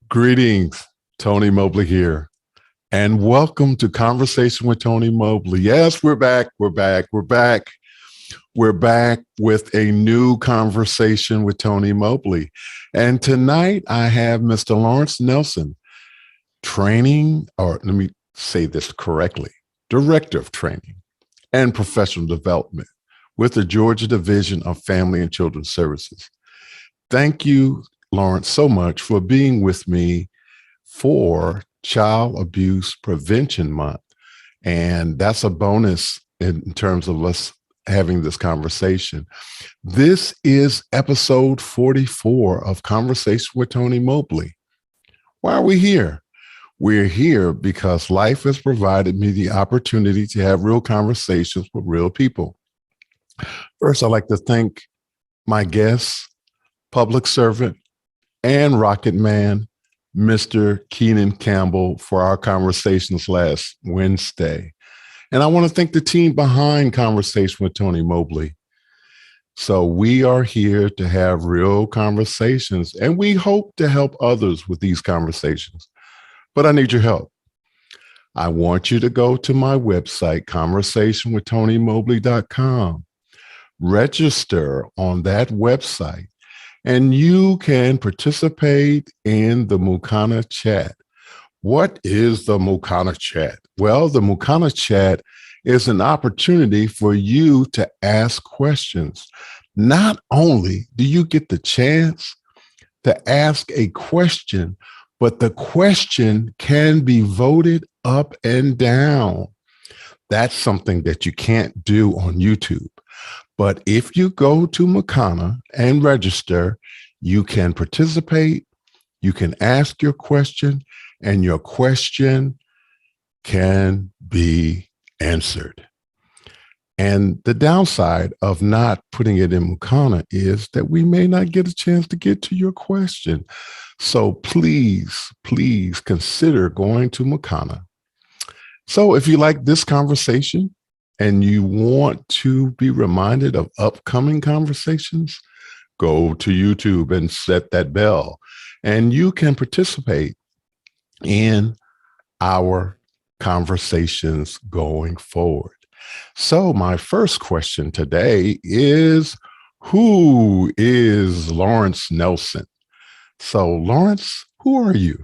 Greetings, Tony Mobley here, and welcome to Conversation with Tony Mobley. Yes, we're back. We're back with a new conversation with Tony Mobley. And tonight I have Mr. Laurence Nelson, training, or let me say this correctly, Director of Training and Professional Development with the Georgia Division of Family and Children's Services. Thank you, Laurence, so much for being with me for Child Abuse Prevention Month. And that's a bonus in terms of us having this conversation. This is episode 44 of Conversation with Tony Mobley. Why are we here? We're here because life has provided me the opportunity to have real conversations with real people. First, I'd like to thank my guests, public servant, and Rocket Man, Mr. Keenan Campbell, for our conversations last Wednesday. And I want to thank the team behind Conversation with Tony Mobley. So we are here to have real conversations, and we hope to help others with these conversations. But I need your help. I want you to go to my website, conversationwithTonyMobley.com. Register on that website, and you can participate in the Mukana chat. What is the Mukana chat? Well, the Mukana chat is an opportunity for you to ask questions. Not only do you get the chance to ask a question, but the question can be voted up and down. That's something that you can't do on YouTube. But if you go to Mukana and register, you can participate, you can ask your question, and your question can be answered. And the downside of not putting it in Mukana is that we may not get a chance to get to your question. So please consider going to Mukana. So if you like this conversation and you want to be reminded of upcoming conversations, go to YouTube and set that bell, and you can participate in our conversations going forward. So my first question today is, who is Laurence Nelson? So Laurence, who are you?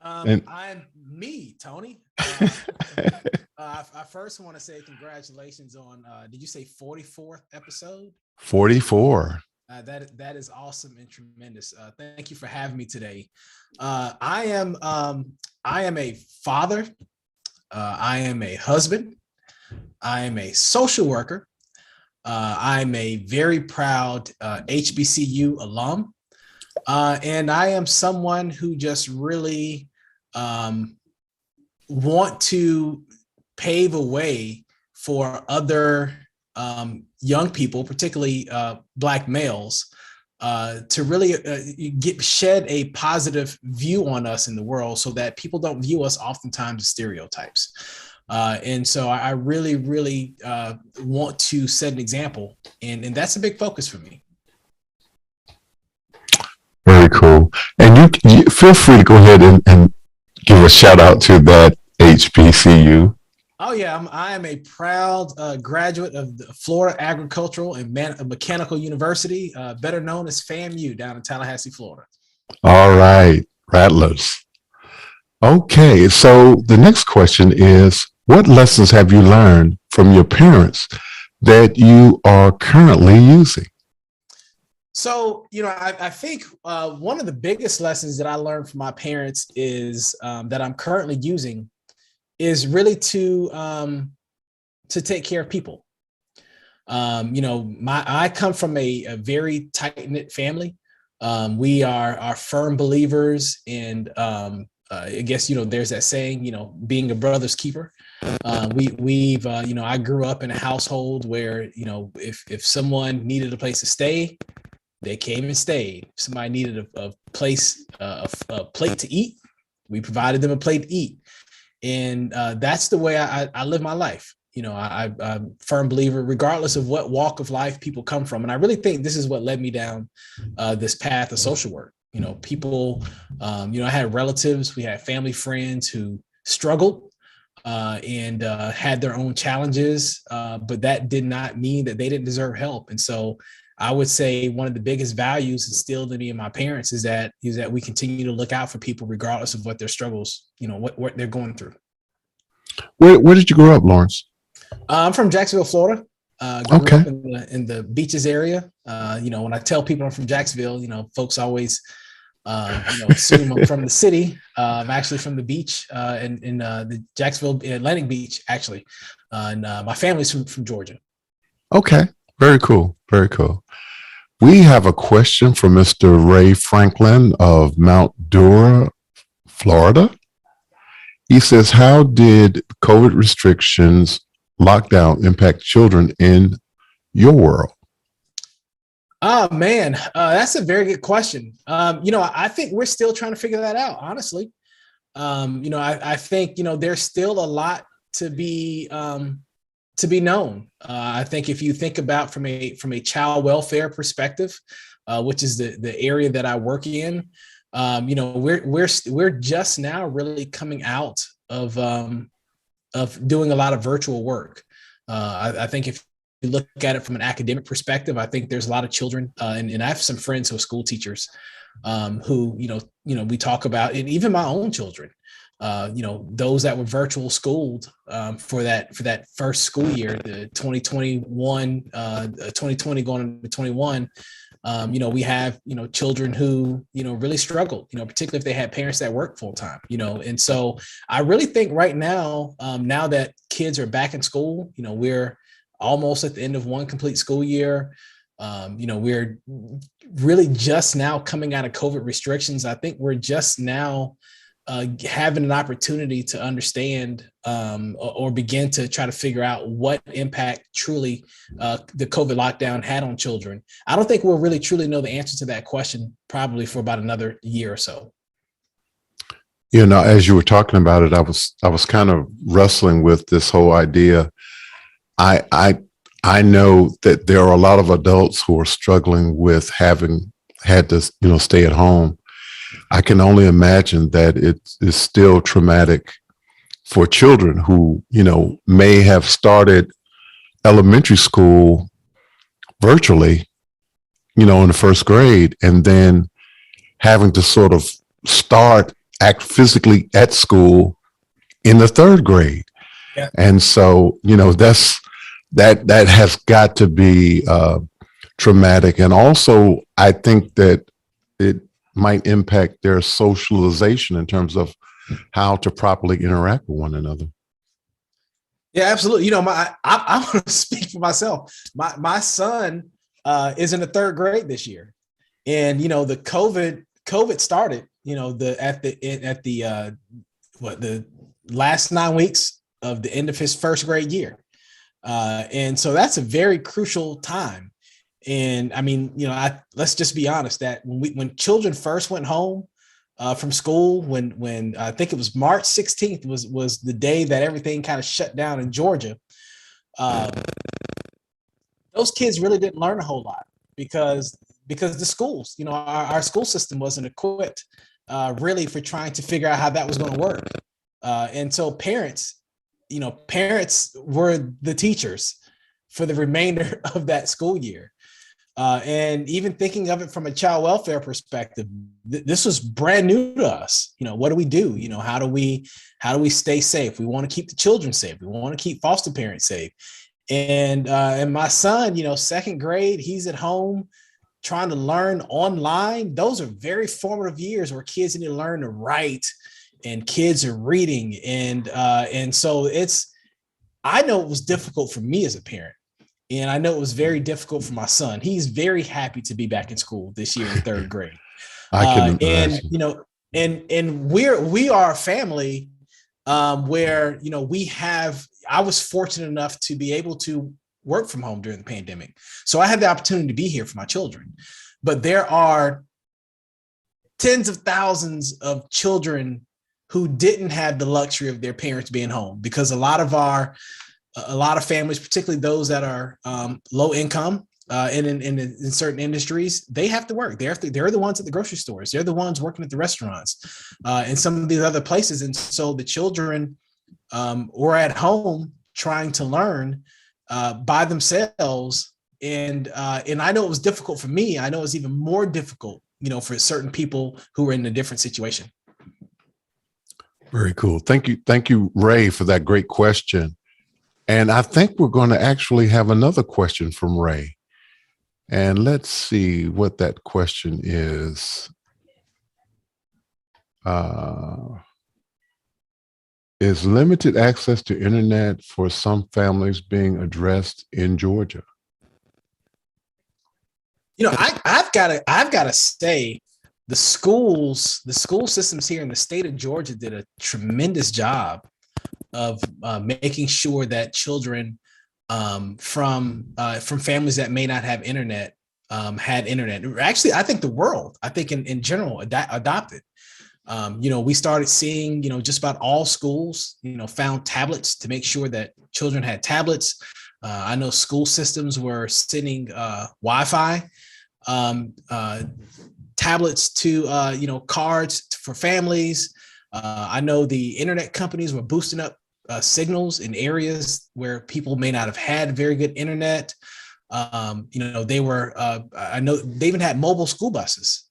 I'm me, Tony. I first want to say congratulations on, did you say 44th episode? 44. That is awesome and tremendous. Thank you for having me today. I am a father. I am a husband. I am a social worker. I'm a very proud HBCU alum. And I am someone who just really want to pave a way for other young people, particularly Black males, to really shed a positive view on us in the world so that people don't view us oftentimes as stereotypes. And so I really want to set an example, and that's a big focus for me. Very cool. And you feel free to go ahead and give a shout out to that HBCU. Oh yeah, I am a proud graduate of the Florida Agricultural and Mechanical University, better known as FAMU, down in Tallahassee, Florida. All right, Rattlers. Okay, so the next question is, what lessons have you learned from your parents that you are currently using? So, I think one of the biggest lessons that I learned from my parents is that I'm currently using is really to take care of people. I come from a very tight-knit family. We are firm believers, and I guess there's that saying, being a brother's keeper. I grew up in a household where if someone needed a place to stay, they came and stayed. If somebody needed a place, a plate to eat, we provided them a plate to eat. And that's the way I live my life. I'm a firm believer, regardless of what walk of life people come from. And I really think this is what led me down this path of social work. People, I had relatives, we had family friends who struggled and had their own challenges, but that did not mean that they didn't deserve help. And so I would say one of the biggest values instilled in me and my parents is that we continue to look out for people regardless of what their struggles, what they're going through. Where did you grow up, Laurence? I'm from Jacksonville, Florida. Grew Okay. up in the beaches area. When I tell people I'm from Jacksonville, folks always assume I'm from the city. I'm actually from the beach in the Jacksonville Atlantic Beach, actually. And my family's from Georgia. Okay. Very cool. Very cool. We have a question from Mr. Ray Franklin of Mount Dora, Florida. He says, how did COVID restrictions, lockdown impact children in your world? Oh, man, that's a very good question. I think we're still trying to figure that out, honestly. I think, there's still a lot to be known. I think if you think about from a child welfare perspective, which is the area that I work in, we're just now really coming out of doing a lot of virtual work. I think if you look at it from an academic perspective, I think there's a lot of children, and I have some friends who are school teachers, who we talk about, and even my own children, those that were virtual schooled for that first school year, the 2020 going into 21. We have, children who, really struggled, particularly if they had parents that work full time, and so I really think right now, now that kids are back in school, we're almost at the end of one complete school year. We're really just now coming out of COVID restrictions. I think we're just now having an opportunity to understand or begin to try to figure out what impact truly the COVID lockdown had on children. I don't think we'll really truly know the answer to that question probably for about another year or so. As you were talking about it, I was kind of wrestling with this whole idea. I know that there are a lot of adults who are struggling with having had to, stay at home. I can only imagine that it is still traumatic for children who, may have started elementary school virtually, in the first grade, and then having to sort of act physically at school in the third grade. Yeah. And so, that has got to be traumatic. And also, I think that it might impact their socialization in terms of how to properly interact with one another. Yeah, absolutely. I want to speak for myself. My son is in the third grade this year, and the COVID started. The last 9 weeks of the end of his first grade year, and so that's a very crucial time. And I mean, let's just be honest that when children first went home from school, when I think it was March 16th was the day that everything kind of shut down in Georgia. Those kids really didn't learn a whole lot because the schools, our school system wasn't equipped really for trying to figure out how that was going to work. And so parents were the teachers for the remainder of that school year. And even thinking of it from a child welfare perspective, this was brand new to us. What do we do? How do we stay safe? We want to keep the children safe. We want to keep foster parents safe. And my son, second grade, he's at home trying to learn online. Those are very formative years where kids need to learn to write, and kids are reading. And so I know it was difficult for me as a parent. And I know it was very difficult for my son. He's very happy to be back in school this year in third grade. I can imagine. And we are a family where, I was fortunate enough to be able to work from home during the pandemic. So I had the opportunity to be here for my children. But there are tens of thousands of children who didn't have the luxury of their parents being home, because a lot of families, particularly those that are low income, in certain industries, they have to work. They're the ones at the grocery stores. They're the ones working at the restaurants, and some of these other places. And so the children were at home trying to learn by themselves. And I know it was difficult for me. I know it was even more difficult, for certain people who were in a different situation. Very cool. Thank you, Ray, for that great question. And I think we're going to actually have another question from Ray. And let's see what that question is. Is limited access to internet for some families being addressed in Georgia? I've got to say, the school systems here in the state of Georgia did a tremendous job of making sure that children from families that may not have internet had internet. Actually, I think in general adopted. We started seeing, just about all schools, found tablets to make sure that children had tablets. I know school systems were sending Wi-Fi tablets to, cards for families. I know the internet companies were boosting up signals in areas where people may not have had very good internet. They were, I know they even had mobile school buses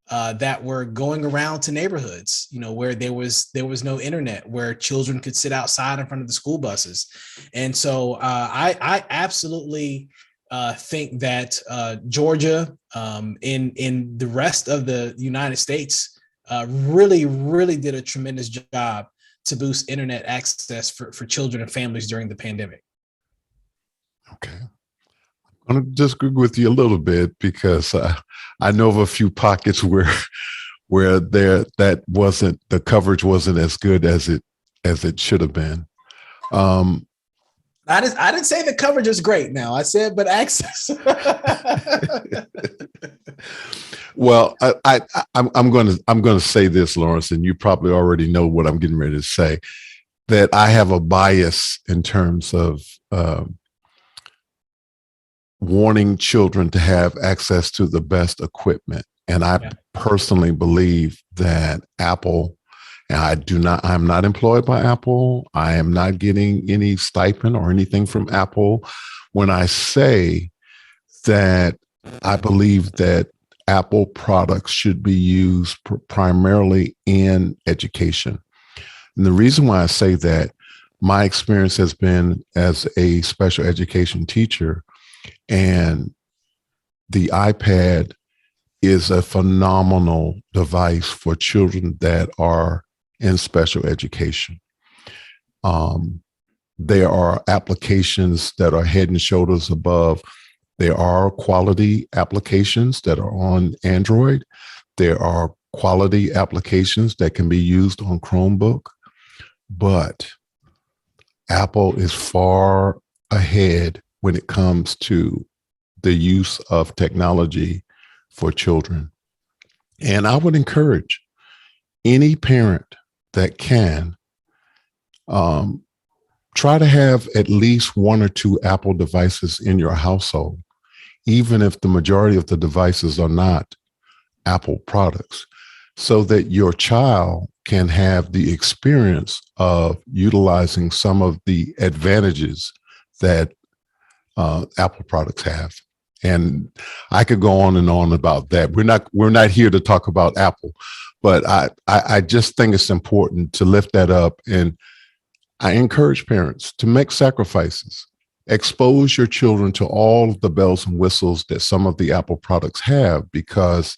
that were going around to neighborhoods, where there was no internet, where children could sit outside in front of the school buses. And so I absolutely think that Georgia, in the rest of the United States, really, really did a tremendous job to boost internet access for children and families during the pandemic. Okay. I'm going to disagree with you a little bit, because I know of a few pockets where the coverage wasn't as good as it should have been. I didn't say the coverage is great. Now I said, but access. Well, I'm going to say this, Laurence, and you probably already know what I'm getting ready to say, that I have a bias in terms of wanting children to have access to the best equipment. And I personally believe that Apple, and I'm not employed by Apple. I am not getting any stipend or anything from Apple when I say that I believe that Apple products should be used primarily in education. And the reason why I say that, my experience has been as a special education teacher, and the iPad is a phenomenal device for children that are in special education. There are applications that are head and shoulders above. There are quality applications that are on Android. There are quality applications that can be used on Chromebook, but Apple is far ahead when it comes to the use of technology for children. And I would encourage any parent that can try to have at least one or two Apple devices in your household, even if the majority of the devices are not Apple products, so that your child can have the experience of utilizing some of the advantages that Apple products have. And I could go on and on about that. We're not here to talk about Apple, but I just think it's important to lift that up. And I encourage parents to make sacrifices. Expose your children to all of the bells and whistles that some of the Apple products have, because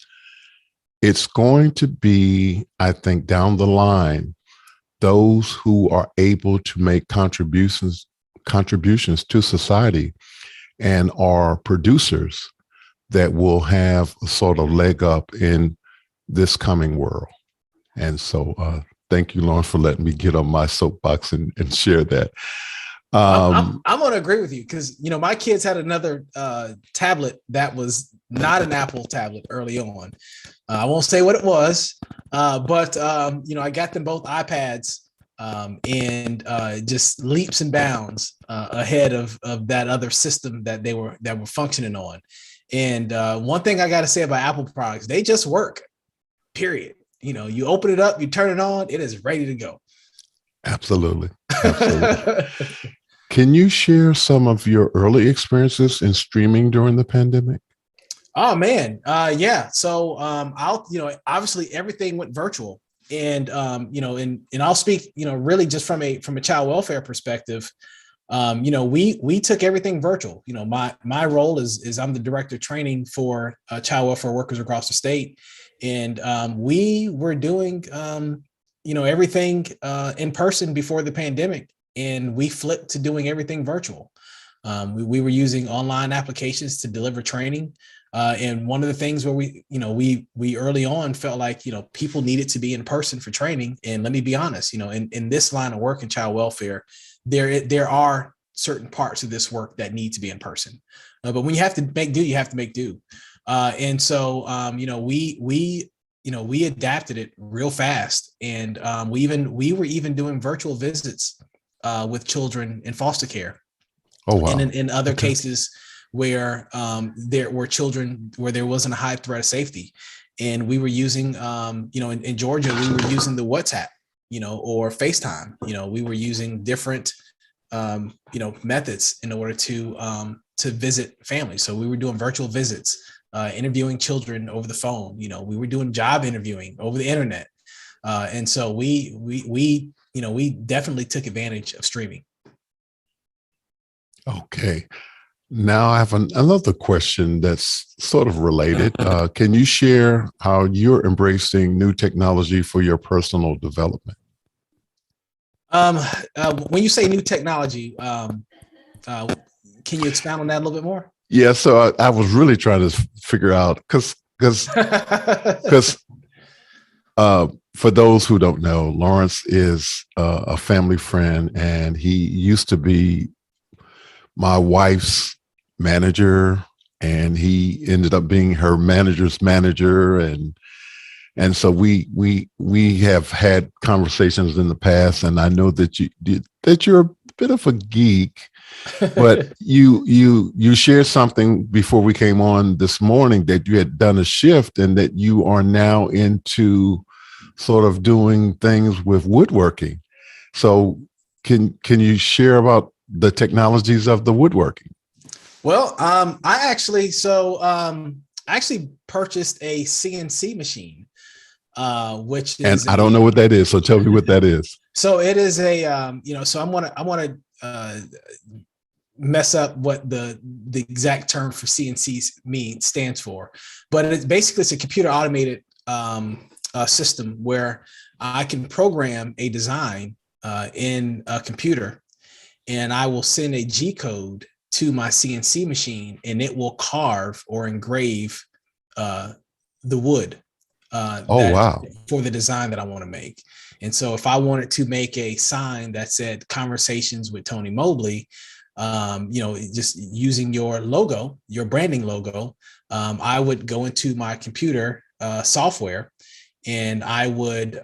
it's going to be, I think, down the line, those who are able to make contributions to society and are producers that will have a sort of leg up in this coming world. And so thank you, Laurence, for letting me get on my soapbox and share that. I'm going to agree with you, because, my kids had another tablet that was not an Apple tablet early on. I won't say what it was, but I got them both iPads and just leaps and bounds ahead of that other system that were functioning on. And one thing I got to say about Apple products, they just work, period. You open it up, you turn it on, it is ready to go. Absolutely. Absolutely. Can you share some of your early experiences in streaming during the pandemic? Oh man. Yeah. So obviously everything went virtual. And and I'll speak, really just from a child welfare perspective. We took everything virtual. My role is I'm the director of training for child welfare workers across the state. And we were doing everything in person before the pandemic, and we flipped to doing everything virtual. We were using online applications to deliver training. And one of the things where we early on felt like, people needed to be in person for training. And let me be honest, in this line of work in child welfare, there are certain parts of this work that need to be in person. But when you have to make do, you have to make do. And so, we adapted it real fast. And we were even doing virtual visits with children in foster care. Oh, wow. And in other cases where there were children where there wasn't a high threat of safety. And we were using, in Georgia, we were using the WhatsApp, or FaceTime. We were using different, methods in order to visit families. So we were doing virtual visits, interviewing children over the phone. We were doing job interviewing over the internet. And so we definitely took advantage of streaming. Okay. Now I have another question that's sort of related. Can you share how you're embracing new technology for your personal development? When you say new technology, can you expound on that a little bit more? Yeah, so I was really trying to figure out because for those who don't know, Laurence is a family friend, and he used to be my wife's manager, and he ended up being her manager's manager, and so we have had conversations in the past, and I know that you're a bit of a geek, but you shared something before we came on this morning that you had done a shift and that you are now into sort of doing things with woodworking. So can you share about the technologies of the woodworking? Well, I actually purchased a CNC machine, which is, and I don't know what that is. So tell me what that is. So it is so I want to mess up what the exact term for CNC stands for, but it's a computer automated system where I can program a design in a computer, and I will send a G code to my CNC machine, and it will carve or engrave the wood wow. for the design that I want to make. And so if I wanted to make a sign that said "Conversations with Tony Mobley," just using your logo, your branding logo, I would go into my computer software, and I would,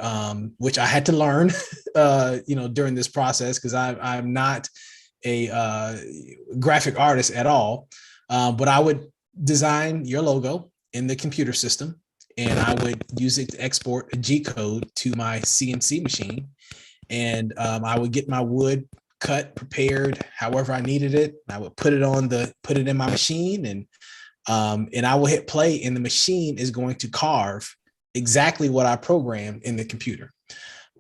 which I had to learn, during this process, because I'm not a graphic artist at all, but I would design your logo in the computer system, and I would use it to export a G code to my CNC machine, and I would get my wood cut, prepared however I needed it. I would put it in my machine, and I will hit play, and the machine is going to carve exactly what I programmed in the computer.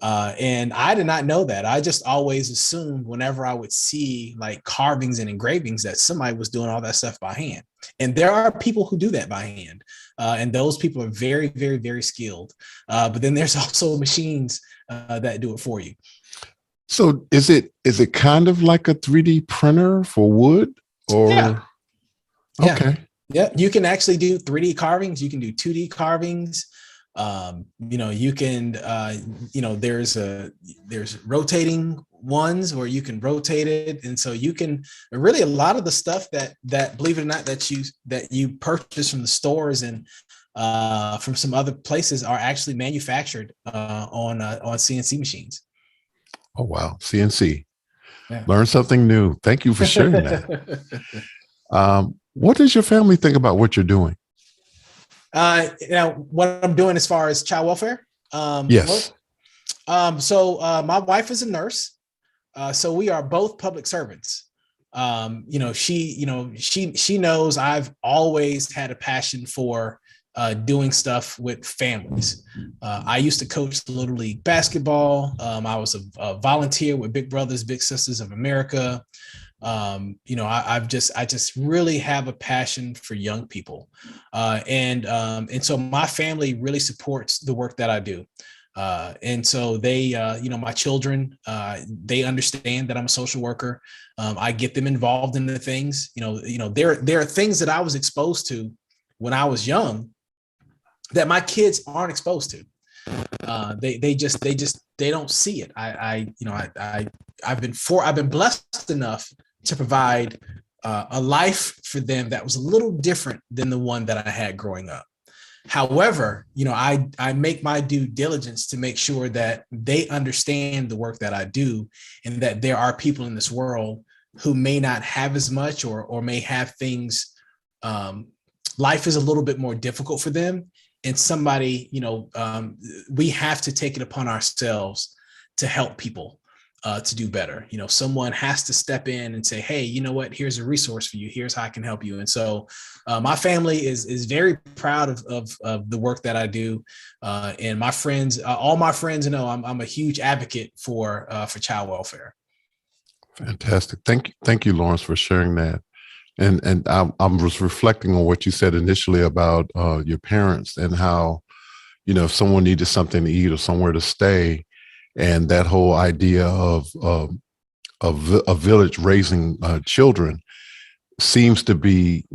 And I did not know that. I just always assumed whenever I would see like carvings and engravings that somebody was doing all that stuff by hand. And there are people who do that by hand. And those people are very, very, very skilled. But then there's also machines that do it for you. So is it kind of like a 3D printer for wood, or? Yeah. Okay. Yeah. You can actually do 3D carvings. You can do 2D carvings. You can, there's rotating ones where you can rotate it. And so you can really, a lot of the stuff that believe it or not, that you purchase from the stores and from some other places are actually manufactured on CNC machines. Oh, wow. CNC. Yeah. Learn something new. Thank you for sharing that. What does your family think about what you're doing? What I'm doing as far as child welfare work. Yes. My wife is a nurse. So we are both public servants. She knows I've always had a passion for doing stuff with families. I used to coach Little League basketball. I was a volunteer with Big Brothers Big Sisters of America. I just really have a passion for young people, and so my family really supports the work that I do. And so they, my children, they understand that I'm a social worker. I get them involved in the things. There are things that I was exposed to when I was young that my kids aren't exposed to. They don't see it. I've been blessed enough to provide a life for them that was a little different than the one that I had growing up. However, I make my due diligence to make sure that they understand the work that I do, and that there are people in this world who may not have as much, or may have things. Life is a little bit more difficult for them, and we have to take it upon ourselves to help people to do better. Someone has to step in and say, hey, you know what, here's a resource for you. Here's how I can help you. And so my family is very proud of the work that I do. And my friends, all my friends know I'm a huge advocate for child welfare. Fantastic. Thank you, Laurence, for sharing that. And I was reflecting on what you said initially about your parents, and how, if someone needed something to eat or somewhere to stay, and that whole idea of a village raising children seems to be,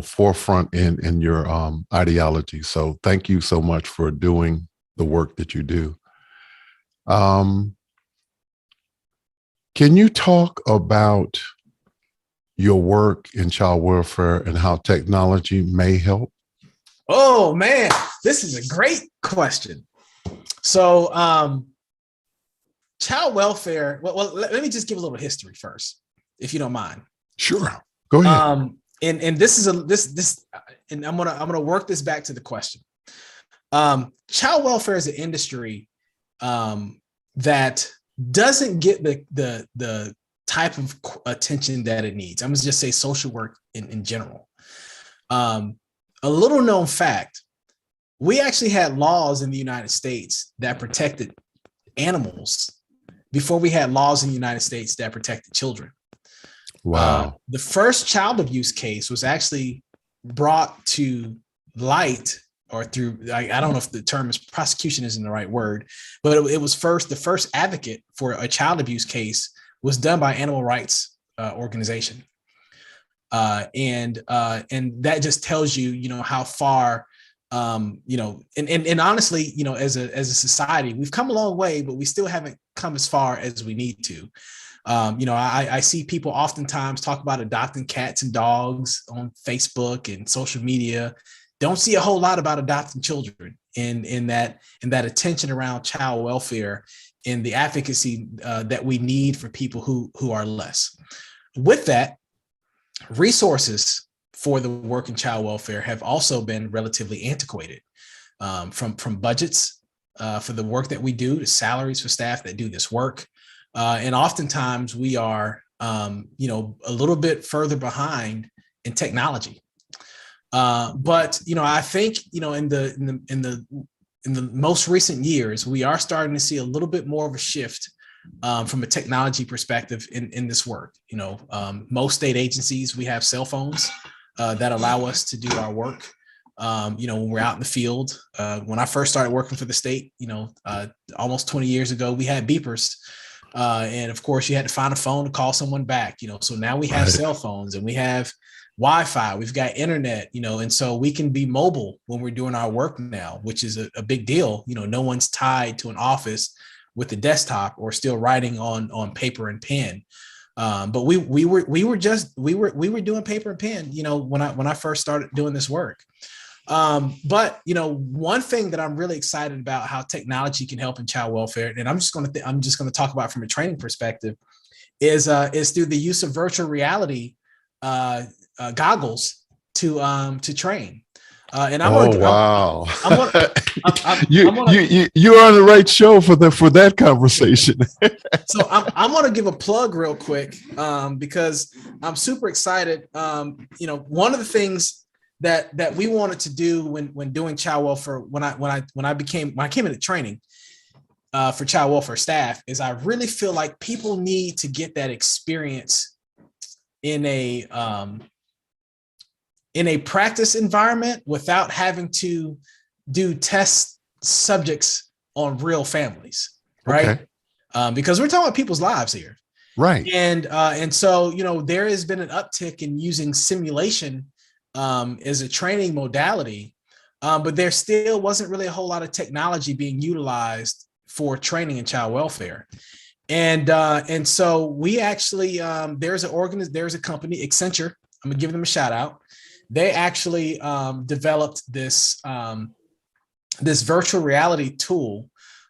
forefront in your ideology. So thank you so much for doing the work that you do. Can you talk about your work in child welfare and how technology may help? Oh man, this is a great question. So, child welfare. Well, let me just give a little history first, if you don't mind. Sure, go ahead. And this is and I'm gonna work this back to the question. Child welfare is an industry that doesn't get the type of attention that it needs. I'm gonna just say social work in general. A little known fact: we actually had laws in the United States that protected animals before we had laws in the United States that protected children. Wow. The first child abuse case was actually brought to light, or through, I don't know if the term is prosecution isn't the right word, but it was the first advocate for a child abuse case was done by animal rights organization. And that just tells you, how far, and honestly, as a society, we've come a long way, but we still haven't come as far as we need to. I see people oftentimes talk about adopting cats and dogs on Facebook and social media. Don't see a whole lot about adopting children, in that attention around child welfare and the advocacy that we need for people who are less. With that, resources for the work in child welfare have also been relatively antiquated, from budgets for the work that we do to salaries for staff that do this work. And oftentimes we are, a little bit further behind in technology. But I think, in the most recent years, we are starting to see a little bit more of a shift from a technology perspective in this work. Most state agencies, we have cell phones that allow us to do our work. When we're out in the field. When I first started working for the state, almost 20 years ago, we had beepers. And of course, you had to find a phone to call someone back. So now we have cell phones, and we have Wi-Fi, we've got internet, and so we can be mobile when we're doing our work now, which is a big deal. No one's tied to an office with a desktop or still writing on paper and pen. But we were doing paper and pen, when I first started doing this work. But one thing that I'm really excited about how technology can help in child welfare, and I'm just going to talk about from a training perspective, is through the use of virtual reality goggles to train. And I'm Oh, gonna, wow. I'm gonna, You're on the right show for that conversation. So I'm gonna give a plug real quick because I'm super excited. One of the things that we wanted to do when doing child welfare, when I came into training for child welfare staff, is I really feel like people need to get that experience in a practice environment without having to do test subjects on real families, right? Okay. Because we're talking about people's lives here. Right. And so, there has been an uptick in using simulation as a training modality, but there still wasn't really a whole lot of technology being utilized for training in child welfare. And so we actually, there's a company, Accenture, I'm gonna give them a shout out. They actually developed this virtual reality tool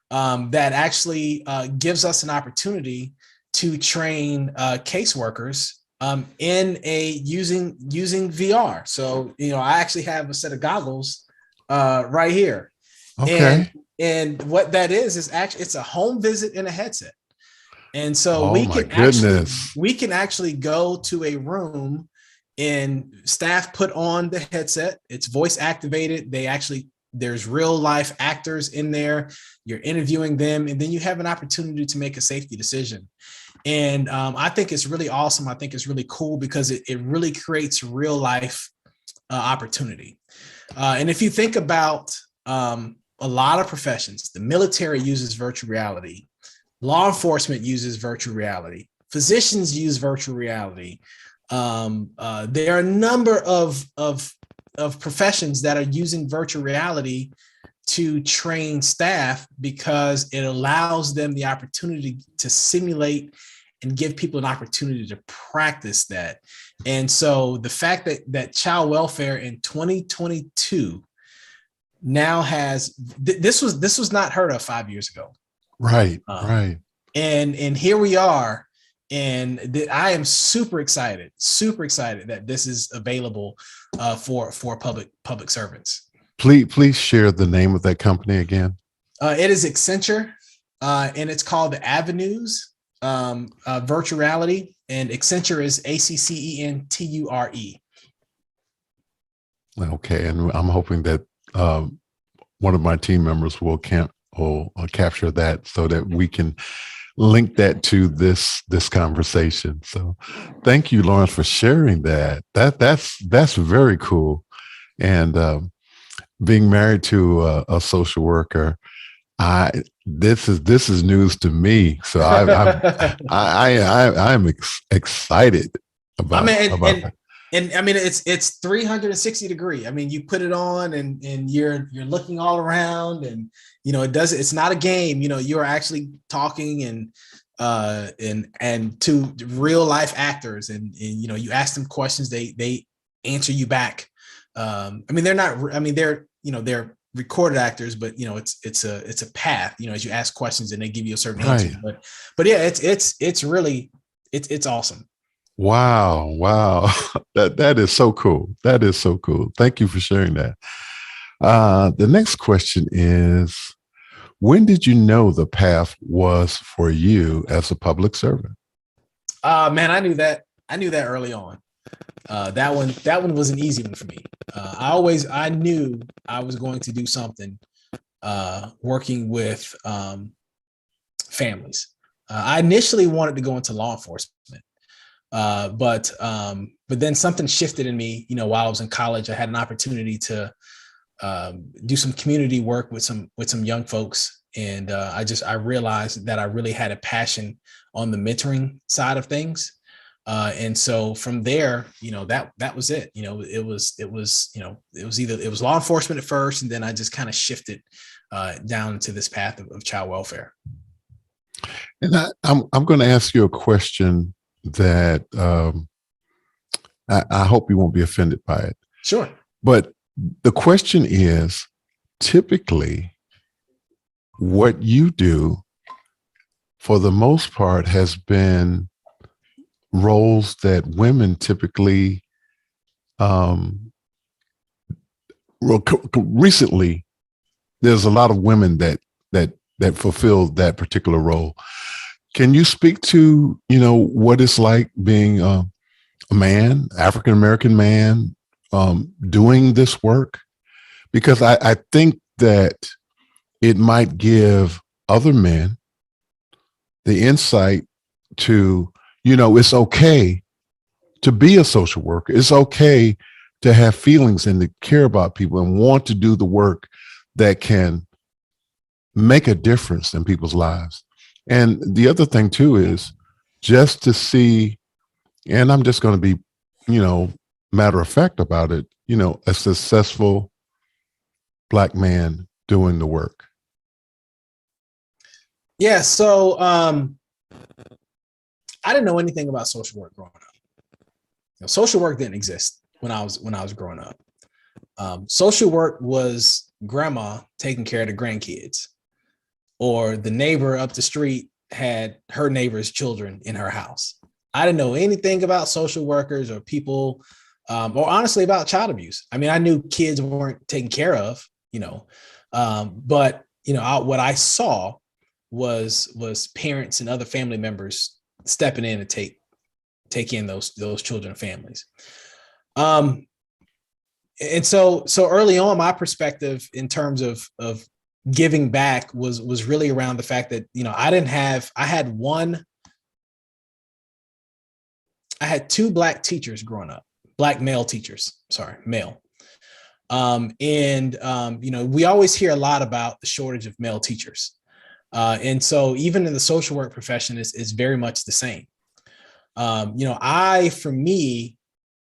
that actually gives us an opportunity to train caseworkers using VR. So I actually have a set of goggles right here. Okay. And what that is actually it's a home visit in a headset. And so Oh, we my can goodness. actually go to a room and staff put on the headset. It's voice activated. There's real life actors in there. You're interviewing them, and then you have an opportunity to make a safety decision. And I think it's really awesome. I think it's really cool because it really creates real life opportunity. And if you think about a lot of professions, the military uses virtual reality. Law enforcement uses virtual reality. Physicians use virtual reality. There are a number of professions that are using virtual reality to train staff because it allows them the opportunity to simulate and give people an opportunity to practice that. And so the fact that child welfare in 2022 now has this was not heard of 5 years ago. Right. Right. And here we are. And I am super excited that this is available for public servants. Please share the name of that company again. It is Accenture, and it's called the Avenues Virtual Reality, and Accenture is Accenture. Okay, and I'm hoping that one of my team members will capture that so that we can link that to this conversation. So thank you, Laurence, for sharing that. That's very cool. And being married to a social worker, this is news to me. So I'm excited about that. And I mean, it's 360 degree. I mean, you put it on and you're looking all around, and it's not a game. You're actually talking and to real life actors, and you ask them questions, they answer you back. I mean, they're recorded actors, but it's a path. As you ask questions and they give you a certain answer. But yeah, it's really awesome. Wow. That is so cool. That is so cool. Thank you for sharing that. The next question is, when did you know the path was for you as a public servant? Man, I knew that early on. That one was an easy one for me. I knew I was going to do something working with families. I initially wanted to go into law enforcement. But then something shifted in me, while I was in college. I had an opportunity to do some community work with some young folks. And I realized that I really had a passion on the mentoring side of things. And so from there, that was it. It was law enforcement at first, and then I just kind of shifted down into this path of child welfare. And I'm going to ask you a question that I hope you won't be offended by it. Sure. But the question is, typically, what you do for the most part has been roles that women typically recently there's a lot of women that fulfill that particular role. Can you speak to, what it's like being a man, African American man, doing this work? Because I think that it might give other men the insight to, it's okay to be a social worker. It's okay to have feelings and to care about people and want to do the work that can make a difference in people's lives. And the other thing too is just to see, and I'm just going to be, matter of fact about it, a successful Black man doing the work. Yeah. So I didn't know anything about social work growing up. Social work didn't exist when I was growing up. Social work was grandma taking care of the grandkids, or the neighbor up the street had her neighbor's children in her house. I didn't know anything about social workers or people, or honestly about child abuse. I mean, I knew kids weren't taken care of, but what I saw was parents and other family members stepping in to take in those children and families. And so early on, my perspective in terms of giving back was really around the fact that, I had two Black teachers growing up, Black male teachers, male. We always hear a lot about the shortage of male teachers. And so even in the social work profession is very much the same. For me,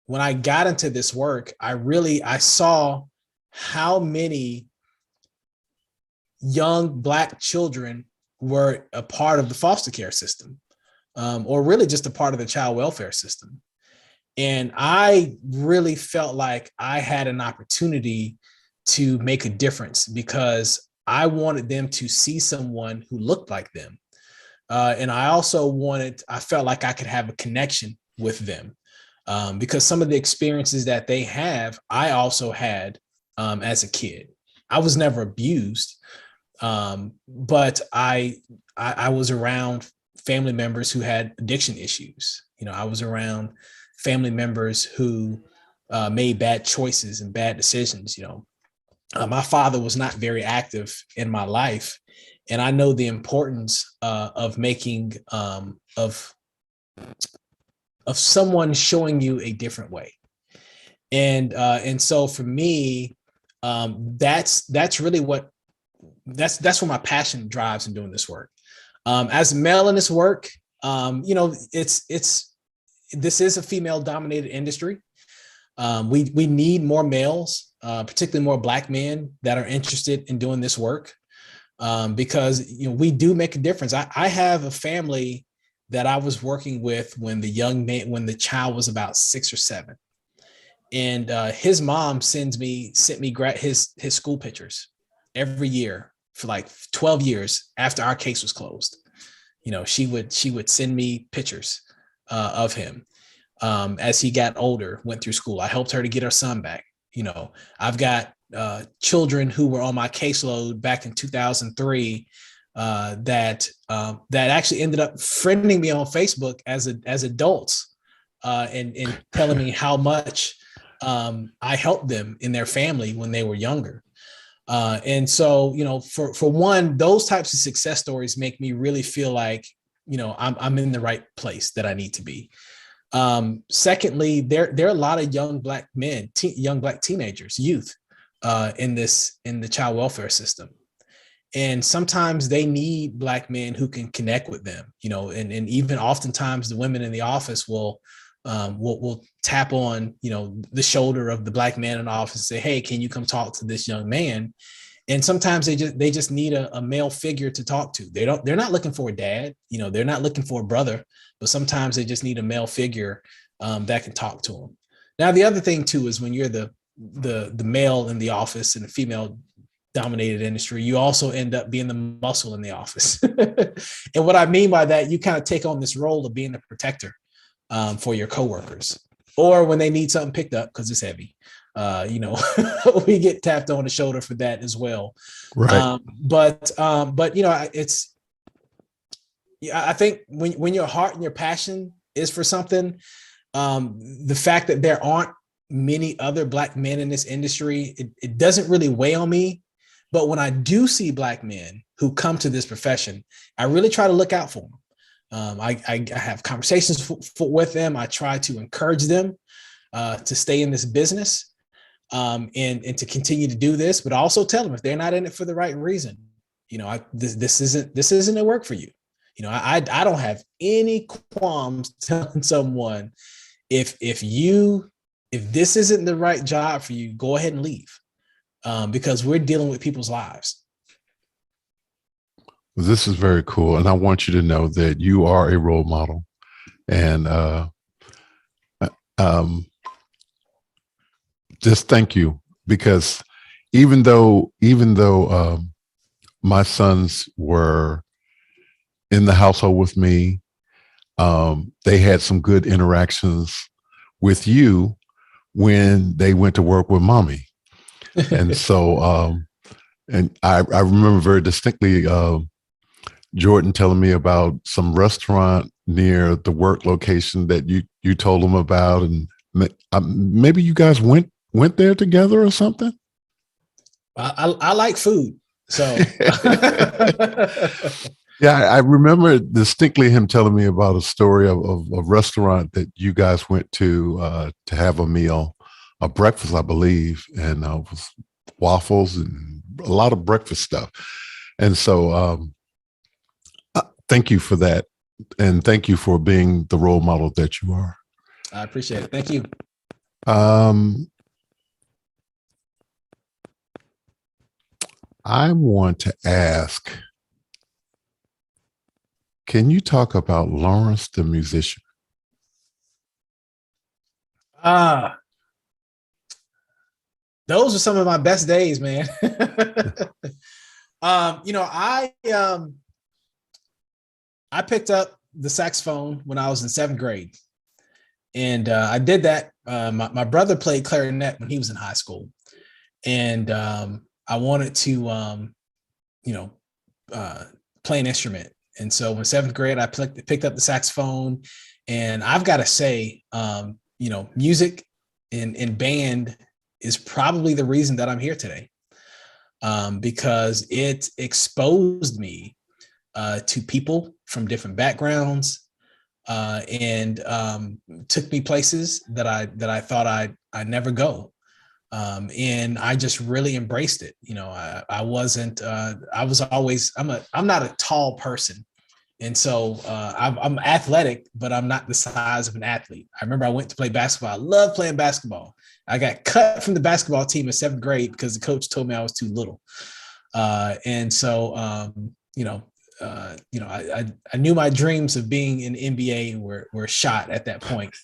when I got into this work, I saw how many young Black children were a part of the foster care system, or really just a part of the child welfare system. And I really felt like I had an opportunity to make a difference because I wanted them to see someone who looked like them. And I felt like I could have a connection with them, because some of the experiences that they have, I also had as a kid. I was never abused, but I was around family members who had addiction issues. I was around family members who made bad choices and bad decisions. My father was not very active in my life, and I know the importance of making of someone showing you a different way. And so for me, that's really that's where my passion drives in doing this work. As a male in this work, this is a female dominated industry. We need more males, particularly more Black men that are interested in doing this work, because we do make a difference. I have a family that I was working with when the child was about 6 or 7, and his mom sent me his school pictures every year for like 12 years after our case was closed. She would send me pictures of him as he got older, went through school. I helped her to get her son back. I've got children who were on my caseload back in 2003 that actually ended up friending me on Facebook as adults, and telling me how much I helped them in their family when they were younger. And so, for one, those types of success stories make me really feel like, I'm in the right place that I need to be. Secondly, there are a lot of young Black men, young Black teenagers, youth, in the child welfare system. And sometimes they need Black men who can connect with them, and even oftentimes the women in the office will tap on, the shoulder of the Black man in the office and say, hey, can you come talk to this young man? And sometimes they just need a male figure to talk to. They're not looking for a dad, they're not looking for a brother, but sometimes they just need a male figure that can talk to them. Now, the other thing too is when you're the the male in the office in a female dominated industry, you also end up being the muscle in the office. And what I mean by that, you kind of take on this role of being the protector for your coworkers, or when they need something picked up because it's heavy. We get tapped on the shoulder for that as well. Right. But I think when your heart and your passion is for something, the fact that there aren't many other Black men in this industry, it doesn't really weigh on me. But when I do see Black men who come to this profession, I really try to look out for them. I have conversations with them. I try to encourage them to stay in this business and to continue to do this, but also tell them if they're not in it for the right reason, this isn't a work for you. I don't have any qualms telling someone if this isn't the right job for you, go ahead and leave. Because we're dealing with people's lives. Well, this is very cool. And I want you to know that you are a role model. And just thank you, because even though my sons were in the household with me, they had some good interactions with you when they went to work with mommy. And so, and I remember very distinctly Jordan telling me about some restaurant near the work location that you told him about, and maybe you guys went there together or something. I like food, so yeah, I remember distinctly him telling me about a story of a restaurant that you guys went to have a meal. A breakfast, I believe, and it was waffles and a lot of breakfast stuff. And so thank you for that. And thank you for being the role model that you are. I appreciate it. Thank you. I want to ask, can you talk about Laurence the musician? Those are some of my best days, man. I picked up the saxophone when I was in 7th grade. And I did that. My brother played clarinet when he was in high school. And I wanted to, play an instrument. And so in 7th grade, I picked up the saxophone. And I've got to say, music and band is probably the reason that I'm here today, because it exposed me to people from different backgrounds and took me places that I thought I'd never go. And I just really embraced it. I'm not a tall person. And so I'm athletic, but I'm not the size of an athlete. I remember I went to play basketball. I love playing basketball. I got cut from the basketball team in 7th grade because the coach told me I was too little. And so, I knew my dreams of being in the NBA were shot at that point.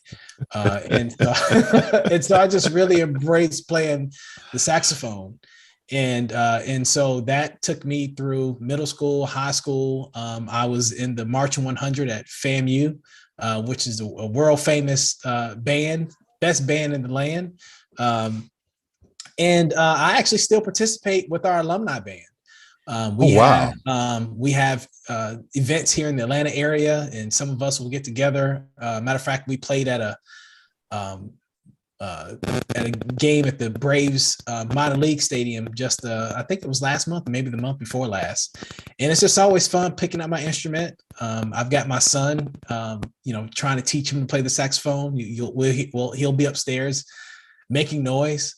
And so I just really embraced playing the saxophone. And so that took me through middle school, high school. I was in the Marching 100 at FAMU, which is a world famous band, best band in the land. And I actually still participate with our alumni band. We have events here in the Atlanta area, and some of us will get together. Matter of fact, we played at a game at the Braves minor league stadium just I think it was last month, maybe the month before last. And it's just always fun picking up my instrument. I've got my son, trying to teach him to play the saxophone. He'll be upstairs making noise.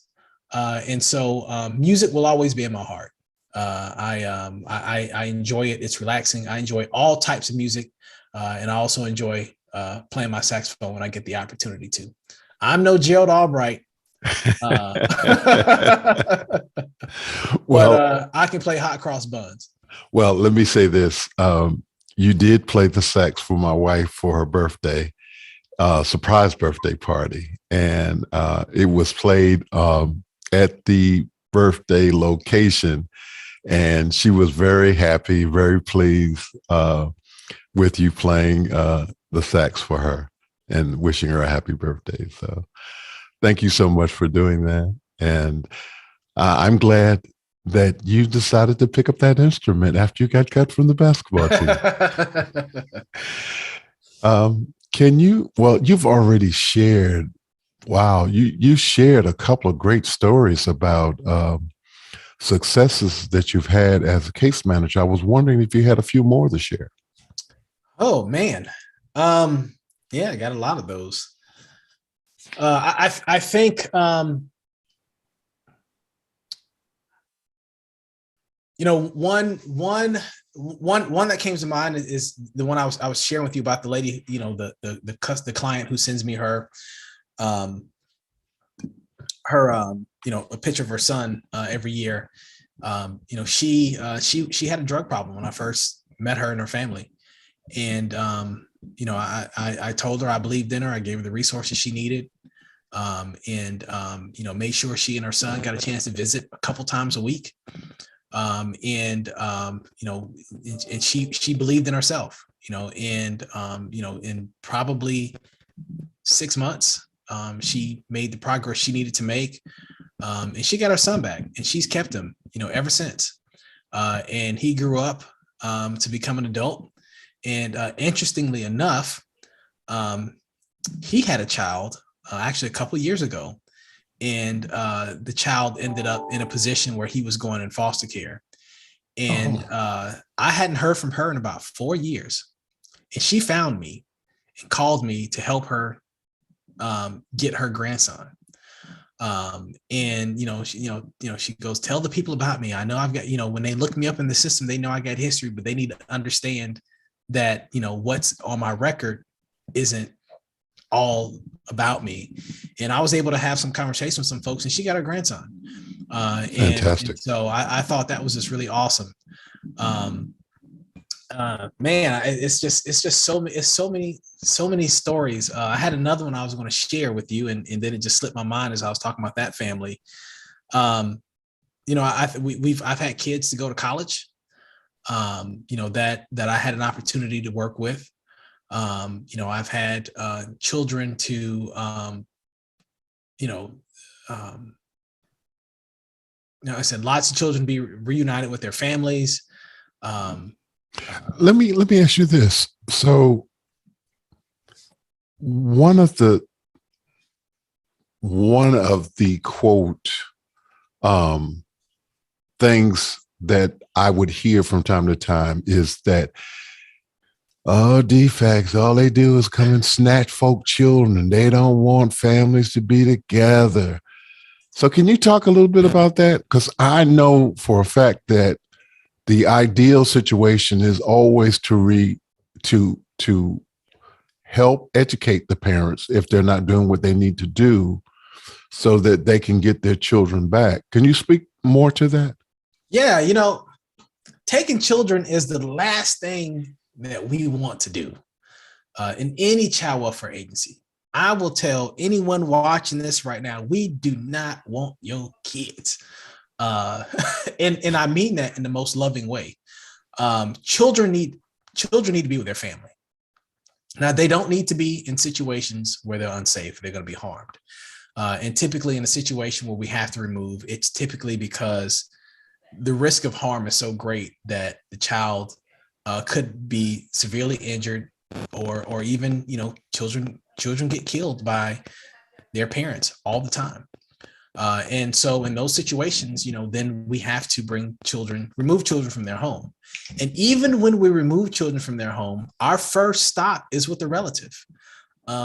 And so music will always be in my heart. I enjoy it. It's relaxing. I enjoy all types of music. And I also enjoy playing my saxophone when I get the opportunity to. I'm no Gerald Albright, but I can play hot cross buns. Well, let me say this. You did play the sax for my wife for her birthday, surprise birthday party. And it was played at the birthday location, and she was very happy, very pleased with you playing the sax for her and wishing her a happy birthday. So thank you so much for doing that. And I'm glad that you decided to pick up that instrument after you got cut from the basketball team. Can you, well, you've already shared, wow, you shared a couple of great stories about successes that you've had as a case manager. I was wondering if you had a few more to share. Oh man. Yeah, I got a lot of those. I think one that came to mind is the one I was sharing with you about the lady, the client who sends me her a picture of her son every year. She had a drug problem when I first met her and her family. And, I told her I believed in her. I gave her the resources she needed. Made sure she and her son got a chance to visit a couple times a week. And she believed in herself, in probably 6 months, she made the progress she needed to make. And she got her son back, and she's kept him, ever since. And he grew up to become an adult. And interestingly enough, he had a child actually a couple of years ago, and the child ended up in a position where he was going in foster care. And I hadn't heard from her in about 4 years, and she found me and called me to help her get her grandson. She goes, tell the people about me. I know I've got, when they look me up in the system, they know I got history, but they need to understand that, what's on my record isn't all about me. And I was able to have some conversation with some folks, and she got her grandson. Fantastic. And so I thought that was just really awesome. Man, it's so many stories. I had another one I was going to share with you, and then it just slipped my mind as I was talking about that family. I've had kids to go to college, that I had an opportunity to work with. I've had children to, I said lots of children be reunited with their families. Let me ask you this. So one of the quote things that I would hear from time to time is that, oh, DFCS, all they do is come and snatch folk children. They don't want families to be together. So can you talk a little bit about that? Because I know for a fact that the ideal situation is always to help educate the parents if they're not doing what they need to do so that they can get their children back. Can you speak more to that? Yeah, taking children is the last thing that we want to do in any child welfare agency. I will tell anyone watching this right now, we do not want your kids. And I mean that in the most loving way. Children need to be with their family. Now, they don't need to be in situations where they're unsafe, they're going to be harmed. And typically in a situation where we have to remove, it's typically because the risk of harm is so great that the child could be severely injured, or even, children get killed by their parents all the time. And so in those situations, then we have to remove children from their home. And even when we remove children from their home, our first stop is with the relative.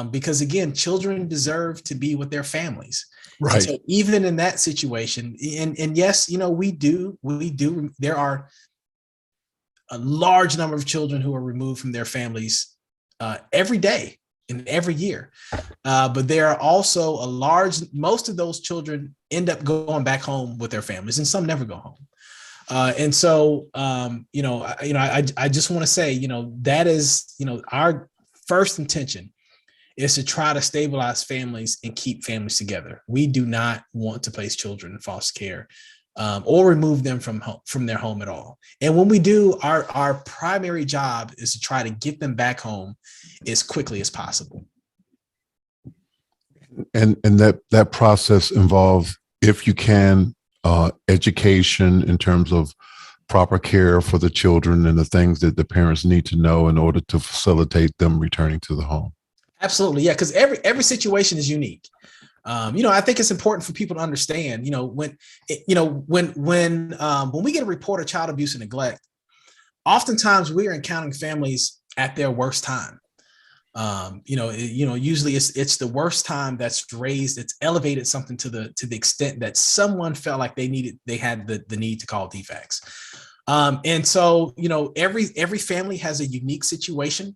Because again, children deserve to be with their families. Right. And so even in that situation, and yes, we do, there are a large number of children who are removed from their families every day and every year. But there are also most of those children end up going back home with their families, and some never go home. And so, I just want to say, that is, our first intention is to try to stabilize families and keep families together. We do not want to place children in foster care or remove them from their home at all. And when we do, our primary job is to try to get them back home as quickly as possible. And that process involves, if you can, education in terms of proper care for the children and the things that the parents need to know in order to facilitate them returning to the home. Absolutely. Yeah. Because every situation is unique. I think it's important for people to understand, when we get a report of child abuse and neglect, oftentimes we are encountering families at their worst time. Usually it's the worst time that's elevated something to the extent that someone felt like they had the need to call DFCS. And so, every family has a unique situation.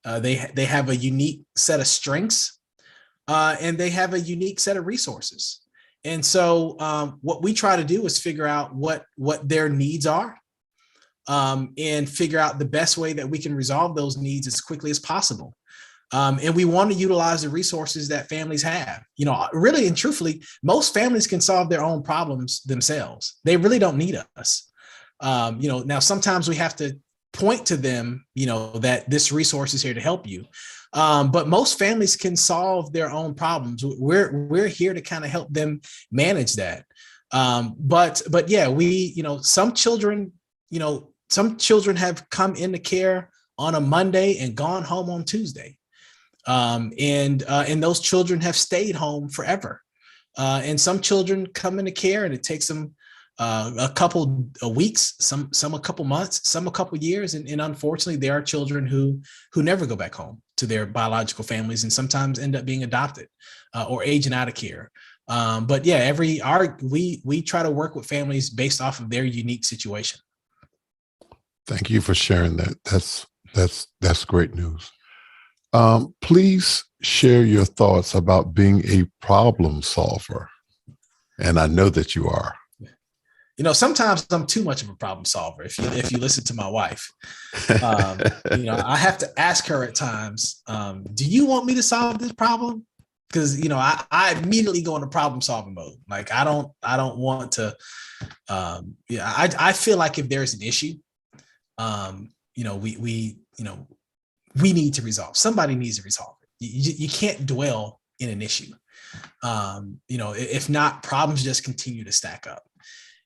They have a unique set of strengths, and they have a unique set of resources. And so what we try to do is figure out what their needs are, and figure out the best way that we can resolve those needs as quickly as possible. And we want to utilize the resources that families have. Really and truthfully, most families can solve their own problems themselves. They really don't need us. Now sometimes we have to point to them, that this resource is here to help you. But most families can solve their own problems. We're here to kind of help them manage that. But yeah, some children have come into care on a Monday and gone home on Tuesday. And those children have stayed home forever. And some children come into care and it takes them a couple of weeks, some a couple months, some a couple years. And unfortunately, there are children who never go back home to their biological families and sometimes end up being adopted or aging out of care. But yeah, we try to work with families based off of their unique situation. Thank you for sharing that. That's great news. Please share your thoughts about being a problem solver. And I know that you are. Sometimes I'm too much of a problem solver. If you listen to my wife, I have to ask her at times, do you want me to solve this problem? Because, I immediately go into problem solving mode. Like, I don't want to, I feel like if there's an issue, we need to resolve. Somebody needs to resolve it. You can't dwell in an issue. If not, problems just continue to stack up.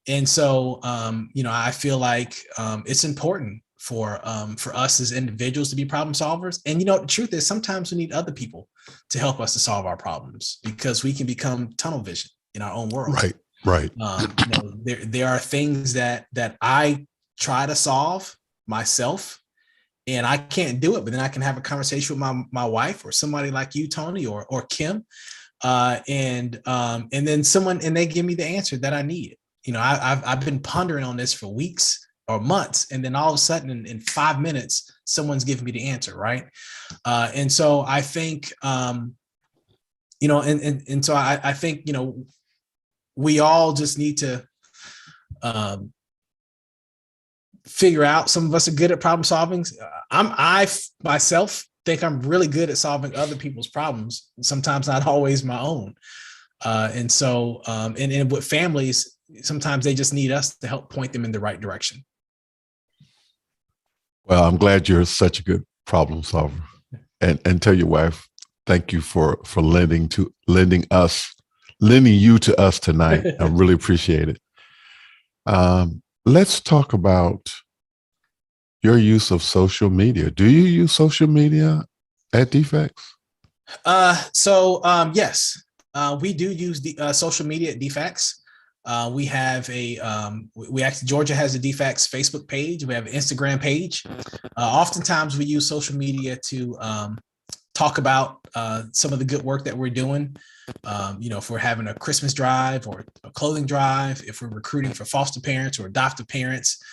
And so, I feel like it's important for us as individuals to be problem solvers. And, the truth is sometimes we need other people to help us to solve our problems because we can become tunnel vision in our own world. Right. There are things that I try to solve myself and I can't do it, but then I can have a conversation with my wife or somebody like you, Tony, or Kim. And then and they give me the answer that I need. I've been pondering on this for weeks or months, and then all of a sudden in 5 minutes, someone's giving me the answer. Right. And so I think, and so I think, we all just need to figure out. Some of us are good at problem solving. I myself think I'm really good at solving other people's problems, sometimes not always my own. And so, and with families, sometimes they just need us to help point them in the right direction. Well, I'm glad you're such a good problem solver. And tell your wife, thank you for lending you to us tonight. I really appreciate it. Let's talk about your use of social media. Do you use social media at DFCS? Yes, we do use the social media at DFCS. We have Georgia has a DFCS Facebook page. We have an Instagram page. Oftentimes we use social media to talk about some of the good work that we're doing. If we're having a Christmas drive or a clothing drive, if we're recruiting for foster parents or adoptive parents.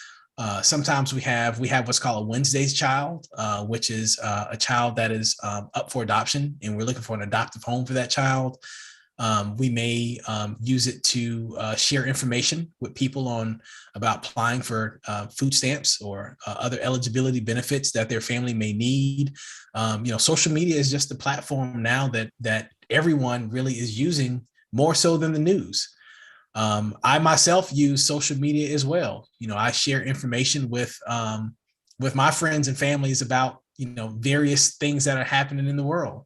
Sometimes we have what's called a Wednesday's Child, which is a child that is up for adoption, and we're looking for an adoptive home for that child. We may use it to share information with people on about applying for food stamps or other eligibility benefits that their family may need. Social media is just a platform now that everyone really is using more so than the news. I myself use social media as well. I share information with my friends and families about various things that are happening in the world.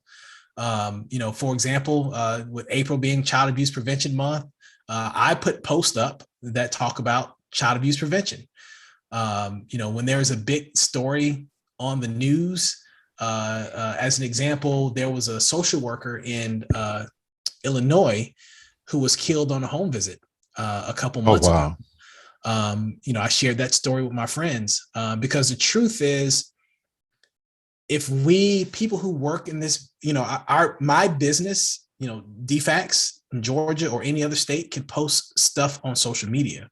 For example, with April being Child Abuse Prevention Month, I put posts up that talk about child abuse prevention. When there's a big story on the news, as an example, there was a social worker in Illinois who was killed on a home visit a couple months ago. I shared that story with my friends because the truth is, if people who work in this, my business, DFCS in Georgia or any other state can post stuff on social media,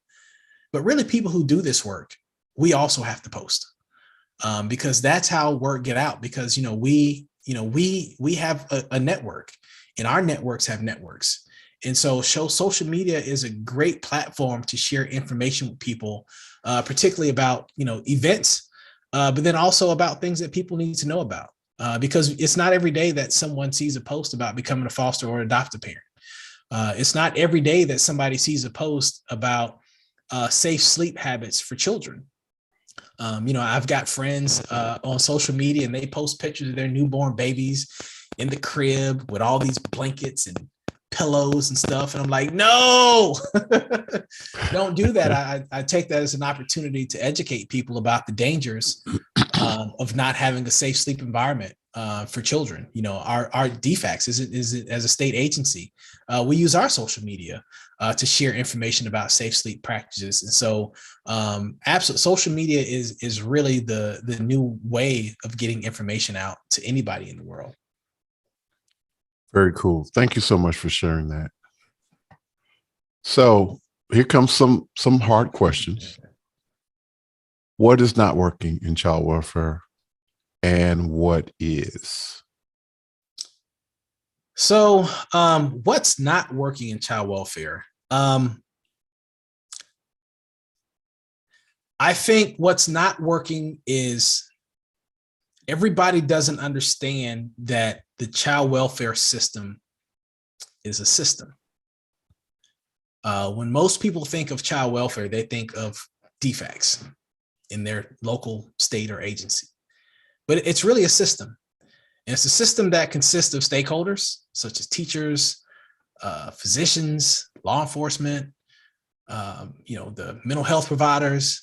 but really people who do this work, we also have to post because that's how word get out. Because we have a network, and our networks have networks, and so social media is a great platform to share information with people, particularly about events. But then also about things that people need to know about, because it's not every day that someone sees a post about becoming a foster or adoptive parent. It's not every day that somebody sees a post about safe sleep habits for children. I've got friends on social media, and they post pictures of their newborn babies in the crib with all these blankets and pillows and stuff. And I'm like, no, don't do that. I take that as an opportunity to educate people about the dangers of not having a safe sleep environment for children. Our DFCS is as a state agency, we use our social media to share information about safe sleep practices. And so social media is really the new way of getting information out to anybody in the world. Very cool. Thank you so much for sharing that. So here comes some hard questions. What is not working in child welfare, and what is? So what's not working in child welfare? I think what's not working is everybody doesn't understand that the child welfare system is a system. When most people think of child welfare, they think of DFCS in their local state or agency. But it's really a system. And it's a system that consists of stakeholders such as teachers, physicians, law enforcement, the mental health providers.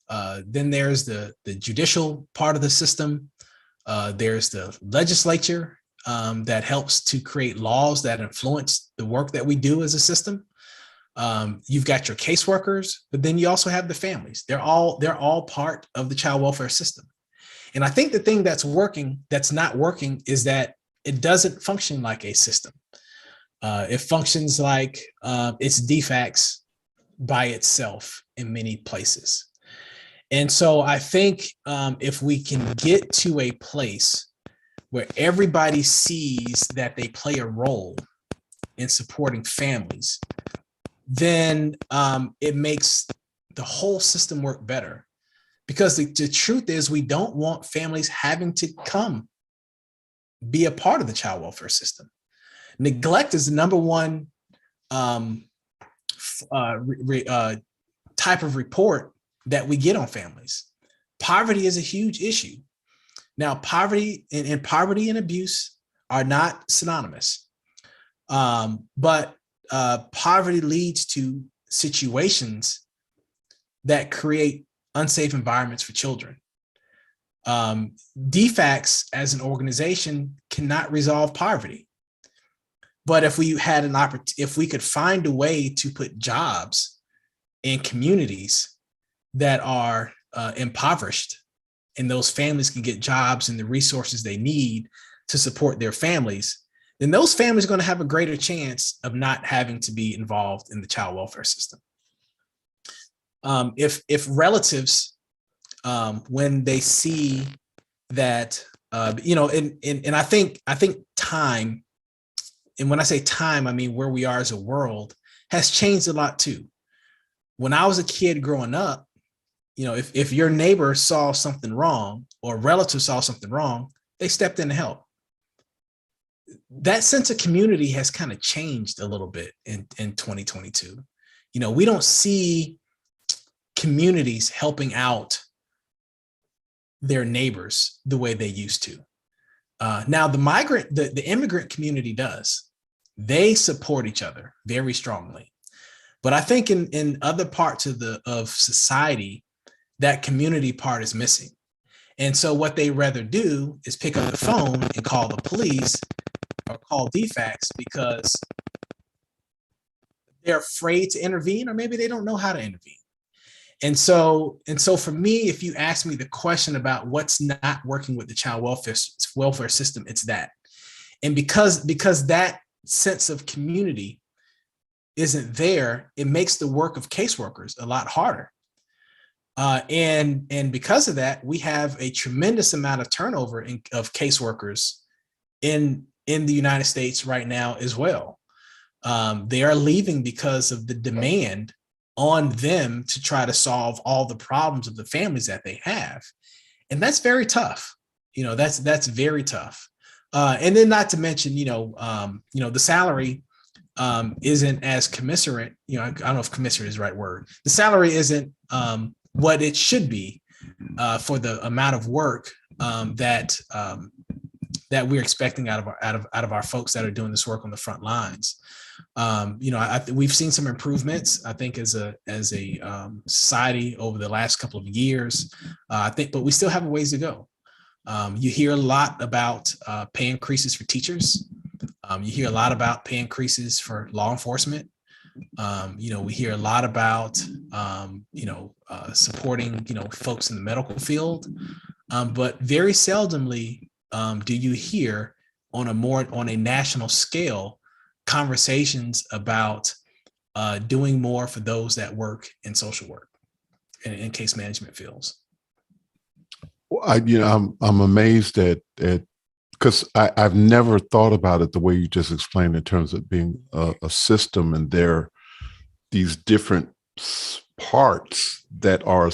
Then there's the judicial part of the system. There's the legislature that helps to create laws that influence the work that we do as a system. You've got your caseworkers, but then you also have the families. They're all part of the child welfare system. And I think the thing that's not working is that it doesn't function like a system. It functions like it's DFCS by itself in many places. And so I think if we can get to a place where everybody sees that they play a role in supporting families, then it makes the whole system work better. Because the truth is, we don't want families having to come be a part of the child welfare system. Neglect is the number one type of report that we get on families. Poverty is a huge issue. Now, poverty and abuse are not synonymous, but poverty leads to situations that create unsafe environments for children. DFCS as an organization cannot resolve poverty, but if we had if we could find a way to put jobs in communities that are impoverished, and those families can get jobs and the resources they need to support their families, then those families are going to have a greater chance of not having to be involved in the child welfare system. If relatives, when they see that, and I think time and when I say time, I mean where we are as a world has changed a lot too. When I was a kid growing up, if your neighbor saw something wrong or a relative saw something wrong, they stepped in to help. That sense of community has kind of changed a little bit in 2022. We don't see communities helping out their neighbors the way they used to. Now the immigrant community does. They support each other very strongly. But I think in other parts of society, that community part is missing. And so what they rather do is pick up the phone and call the police or call DFACS because they're afraid to intervene, or maybe they don't know how to intervene. And so for me, if you ask me the question about what's not working with the child welfare system, it's that. And because that sense of community isn't there, it makes the work of caseworkers a lot harder. And because of that, we have a tremendous amount of turnover of caseworkers in the United States right now as well. They are leaving because of the demand on them to try to solve all the problems of the families that they have. And that's very tough. That's very tough. And then not to mention, the salary isn't as commensurate. I don't know if commensurate is the right word. The salary isn't what it should be for the amount of work that we're expecting out of our folks that are doing this work on the front lines. We've seen some improvements, I think, as a society over the last couple of years. But we still have a ways to go. You hear a lot about pay increases for teachers. You hear a lot about pay increases for law enforcement. We hear a lot about supporting folks in the medical field, but very seldomly do you hear on a national scale conversations about doing more for those that work in social work and in case management fields. Well, I'm amazed at because I've never thought about it the way you just explained in terms of being a system, and these different parts that are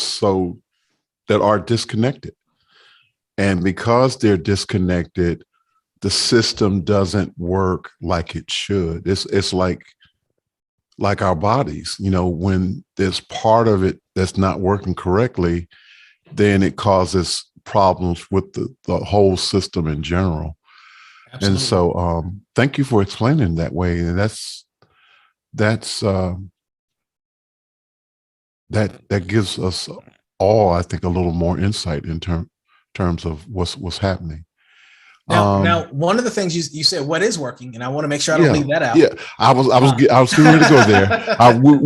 disconnected. And because they're disconnected, the system doesn't work like it should. It's like our bodies, when there's part of it that's not working correctly, then it causes problems with the whole system in general. Absolutely. And so thank you for explaining that way. And that gives us all, I think, a little more insight in terms of what's happening. Now, one of the things you said, what is working, and I want to make sure I don't leave that out. Yeah, I was getting ready to go there. We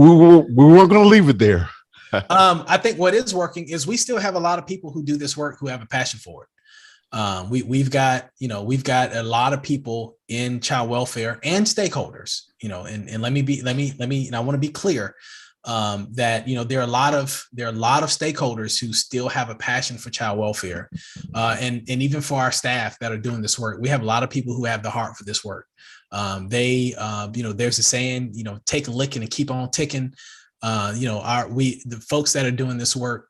weren't going to leave it there. I think what is working is we still have a lot of people who do this work who have a passion for it. We've got a lot of people in child welfare and stakeholders, and let me, and I want to be clear that, there are a lot of stakeholders who still have a passion for child welfare. And even for our staff that are doing this work, we have a lot of people who have the heart for this work. There's a saying, take a licking and keep on ticking. The folks that are doing this work,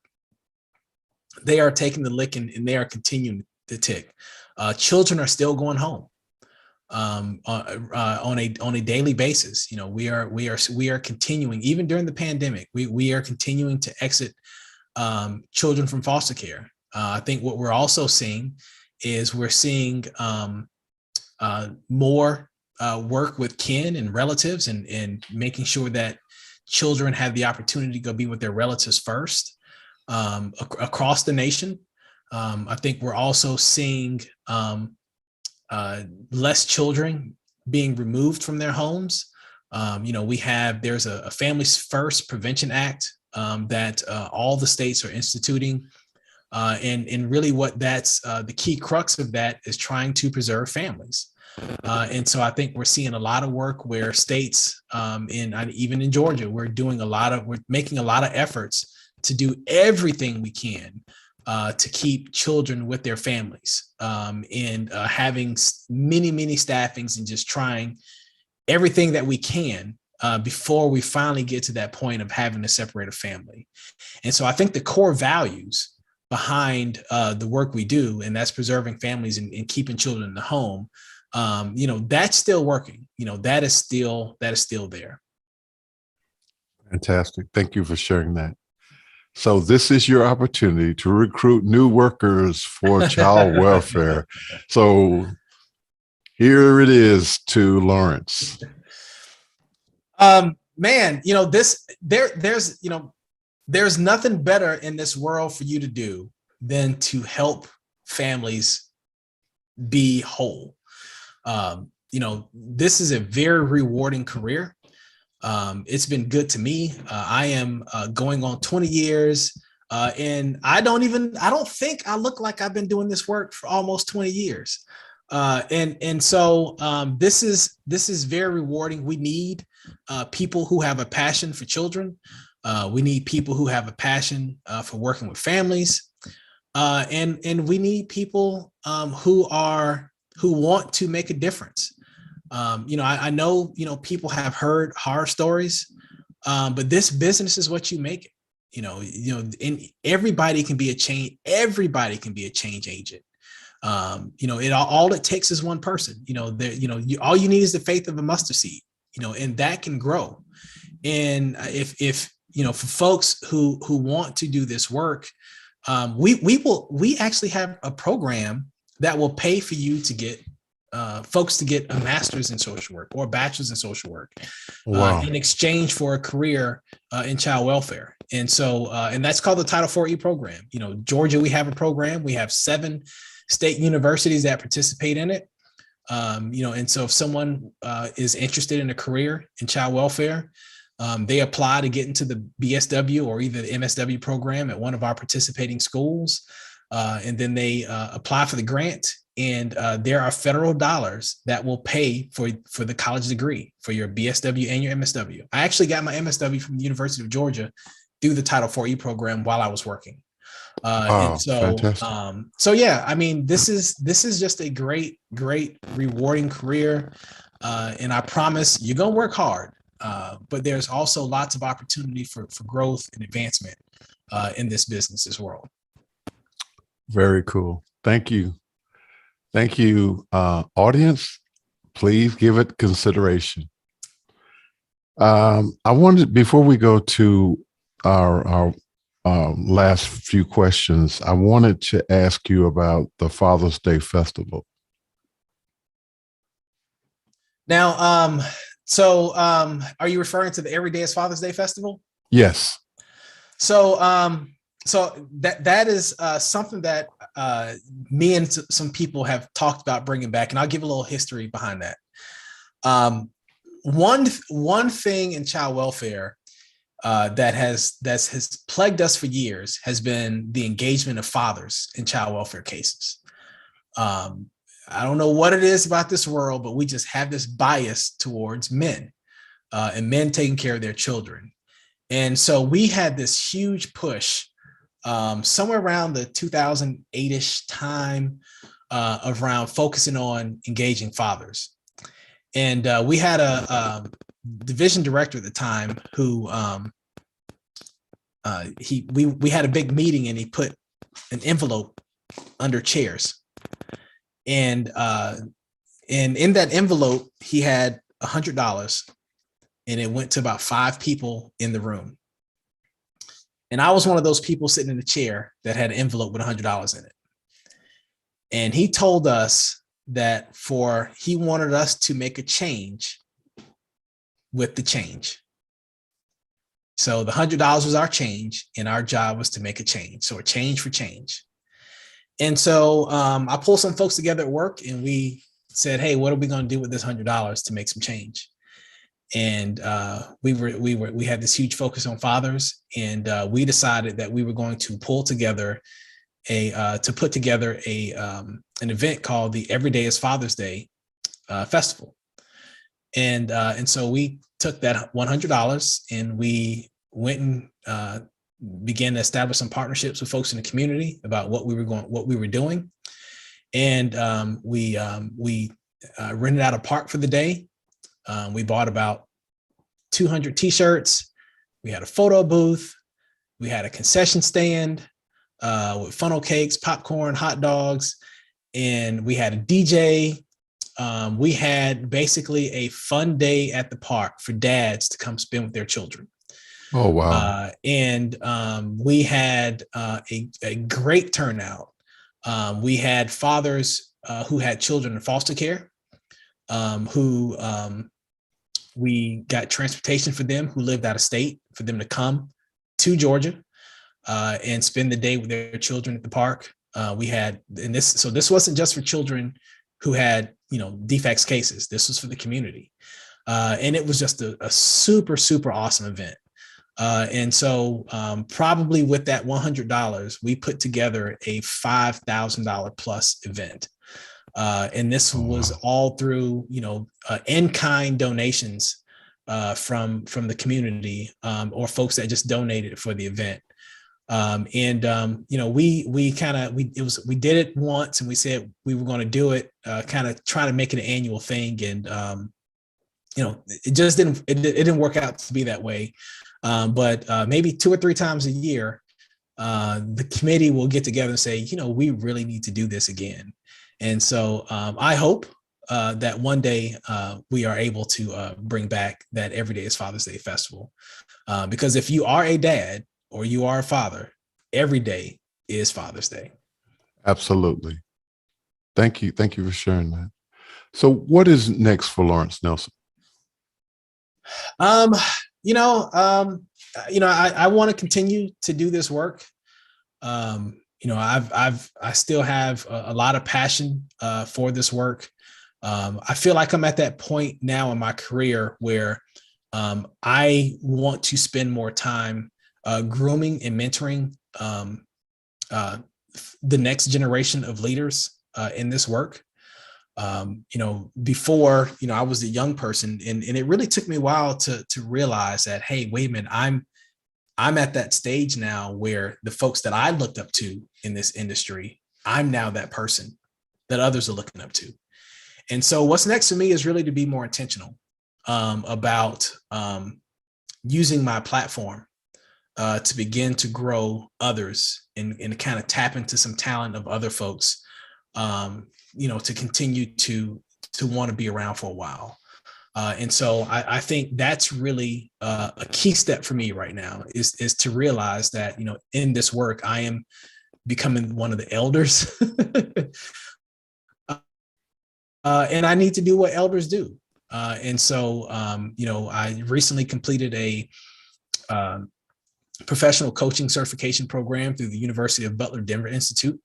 they are taking the licking and they are continuing to tick. Children are still going home on a daily basis. We are continuing, even during the pandemic, we are continuing to exit children from foster care. I think what we're also seeing is we're seeing more work with kin and relatives and making sure that children have the opportunity to go be with their relatives first across the nation. I think we're also seeing less children being removed from their homes. There's a Families First Prevention Act that all the states are instituting. And really what that's the key crux of that is trying to preserve families. And so I think we're seeing a lot of work where states, even in Georgia, we're making a lot of efforts to do everything we can to keep children with their families, and having many staffings and just trying everything that we can before we finally get to that point of having to separate a family. And so I think the core values behind the work we do, and that's preserving families and keeping children in the home, that's still working. That is still there. Fantastic. Thank you for sharing that. So this is your opportunity to recruit new workers for child welfare. So here it is to Laurence. Man, there's nothing better in this world for you to do than to help families be whole. This is a very rewarding career. It's been good to me. I am going on 20 years, and I don't think I look like I've been doing this work for almost 20 years. So this is very rewarding. We need people who have a passion for children. We need people who have a passion for working with families, and we need people who want to make a difference. I know people have heard horror stories, but this business is what you make it. And everybody can be a change. Everybody can be a change agent. All it takes is one person. All you need is the faith of a mustard seed. And that can grow. And if for folks who want to do this work, we actually have a program that will pay for you to get folks to get a master's in social work or a bachelor's in social work. Wow. In exchange for a career in child welfare. And so, and that's called the Title IV-E program. Georgia, we have a program. We have 7 state universities that participate in it. And so if someone is interested in a career in child welfare, they apply to get into the BSW or either the MSW program at one of our participating schools. And then they apply for the grant. And there are federal dollars that will pay for the college degree for your BSW and your MSW. I actually got my MSW from the University of Georgia through the Title IV-E program while I was working. Wow, and so, fantastic. So yeah, I mean, this is just a great, rewarding career. And I promise you're going to work hard, but there's also lots of opportunity for growth and advancement in this business as well. Very cool. Thank you. Thank you, audience. Please give it consideration. I wanted, before we go to our last few questions, I wanted to ask you about the Father's Day Festival. Now, are you referring to the Every Day is Father's Day Festival? Yes. So that is something that me and some people have talked about bringing back, and I'll give a little history behind that. One thing in child welfare that has plagued us for years has been the engagement of fathers in child welfare cases. I don't know what it is about this world, but we just have this bias towards men and men taking care of their children. And so we had this huge push somewhere around the 2008-ish time around focusing on engaging fathers. And we had a division director at the time who we had a big meeting, and he put an envelope under chairs. And in that envelope, he had $100, and it went to about 5 people in the room. And I was one of those people sitting in the chair that had an envelope with $100 in it. And he told us that he wanted us to make a change with the change. So the $100 was our change, and our job was to make a change. So a change for change. And so I pulled some folks together at work, and we said, hey, what are we going to do with this $100 to make some change? And we had this huge focus on fathers, and we decided that we were going to put together an event called the Every Day is Father's Day Festival. And so we took that $100 and we went and began to establish some partnerships with folks in the community about what we were doing. And we rented out a park for the day. We bought about 200 t-shirts. We had a photo booth. We had a concession stand with funnel cakes, popcorn, hot dogs, and we had a DJ. We had basically a fun day at the park for dads to come spend with their children. Oh, wow. We had a great turnout. We had fathers who had children in foster care, who we got transportation for them who lived out of state for them to come to Georgia and spend the day with their children at the park. We had, so this wasn't just for children who had, defects cases. This was for the community. And it was just a super, super awesome event. And so probably with that $100, we put together a $5,000 plus event. And this was all through, in-kind donations from the community or folks that just donated for the event. We did it once and we said we were going to do it, kind of try to make it an annual thing. And, it just didn't work out to be that way. But maybe 2 or 3 times a year, the committee will get together and say, we really need to do this again. And so I hope that one day we are able to bring back that Every Day is Father's Day festival. Because if you are a dad or you are a father, every day is Father's Day. Absolutely. Thank you. Thank you for sharing that. So what is next for Laurence Nelson? I want to continue to do this work. I still have a lot of passion for this work. I feel like I'm at that point now in my career where I want to spend more time grooming and mentoring the next generation of leaders in this work. Before, I was a young person and it really took me a while to realize that, hey, wait a minute, I'm at that stage now where the folks that I looked up to in this industry, I'm now that person that others are looking up to. And so what's next for me is really to be more intentional about using my platform to begin to grow others and kind of tap into some talent of other folks, to continue to want to be around for a while. And so I think that's really a key step for me right now is to realize that, in this work, I am becoming one of the elders and I need to do what elders do. And so, I recently completed a professional coaching certification program through the University of Butler Denver Institute.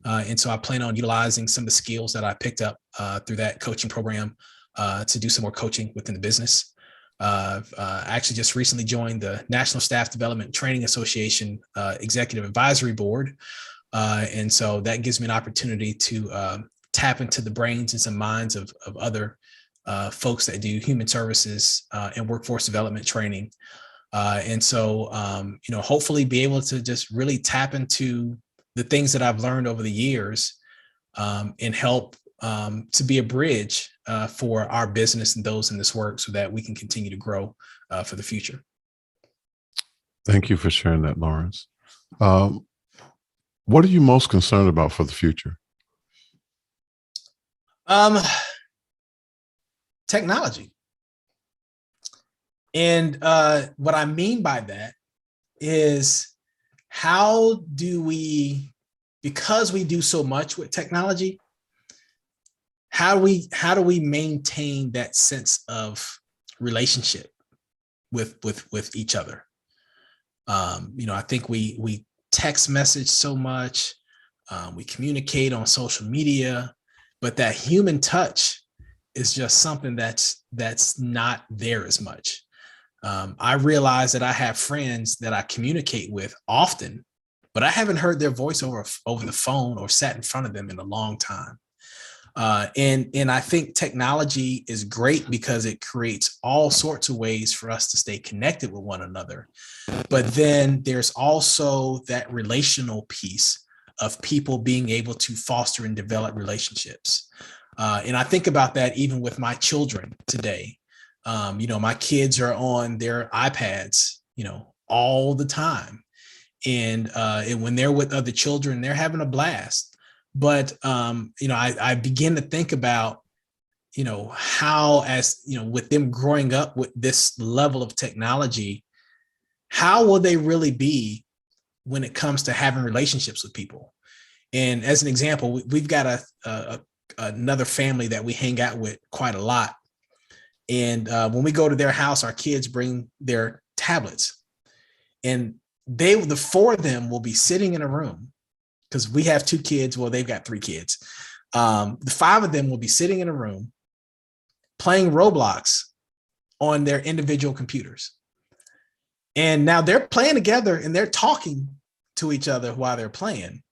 And so I plan on utilizing some of the skills that I picked up through that coaching program to do some more coaching within the business. I actually just recently joined the National Staff Development Training Association Executive Advisory Board. And so that gives me an opportunity to tap into the brains and some minds of other folks that do human services and workforce development training. And so, hopefully be able to just really tap into the things that I've learned over the years and help to be a bridge for our business and those in this work so that we can continue to grow for the future. Thank you for sharing that, Laurence. What are you most concerned about for the future? Technology. And what I mean by that is how do we, because we do so much with technology, how do we maintain that sense of relationship with each other? I think we text message so much, we communicate on social media, but that human touch is just something that's not there as much. I realize that I have friends that I communicate with often, but I haven't heard their voice over the phone or sat in front of them in a long time. And I think technology is great because it creates all sorts of ways for us to stay connected with one another. But then there's also that relational piece of people being able to foster and develop relationships. And I think about that even with my children today. My kids are on their iPads, all the time. And when they're with other children, they're having a blast. But, I begin to think about, how, with them growing up with this level of technology, how will they really be when it comes to having relationships with people? And as an example, we've got another family that we hang out with quite a lot. And when we go to their house, our kids bring their tablets, and the four of them will be sitting in a room, because we have two kids. Well, they've got three kids. The five of them will be sitting in a room playing Roblox on their individual computers. And now they're playing together and they're talking to each other while they're playing.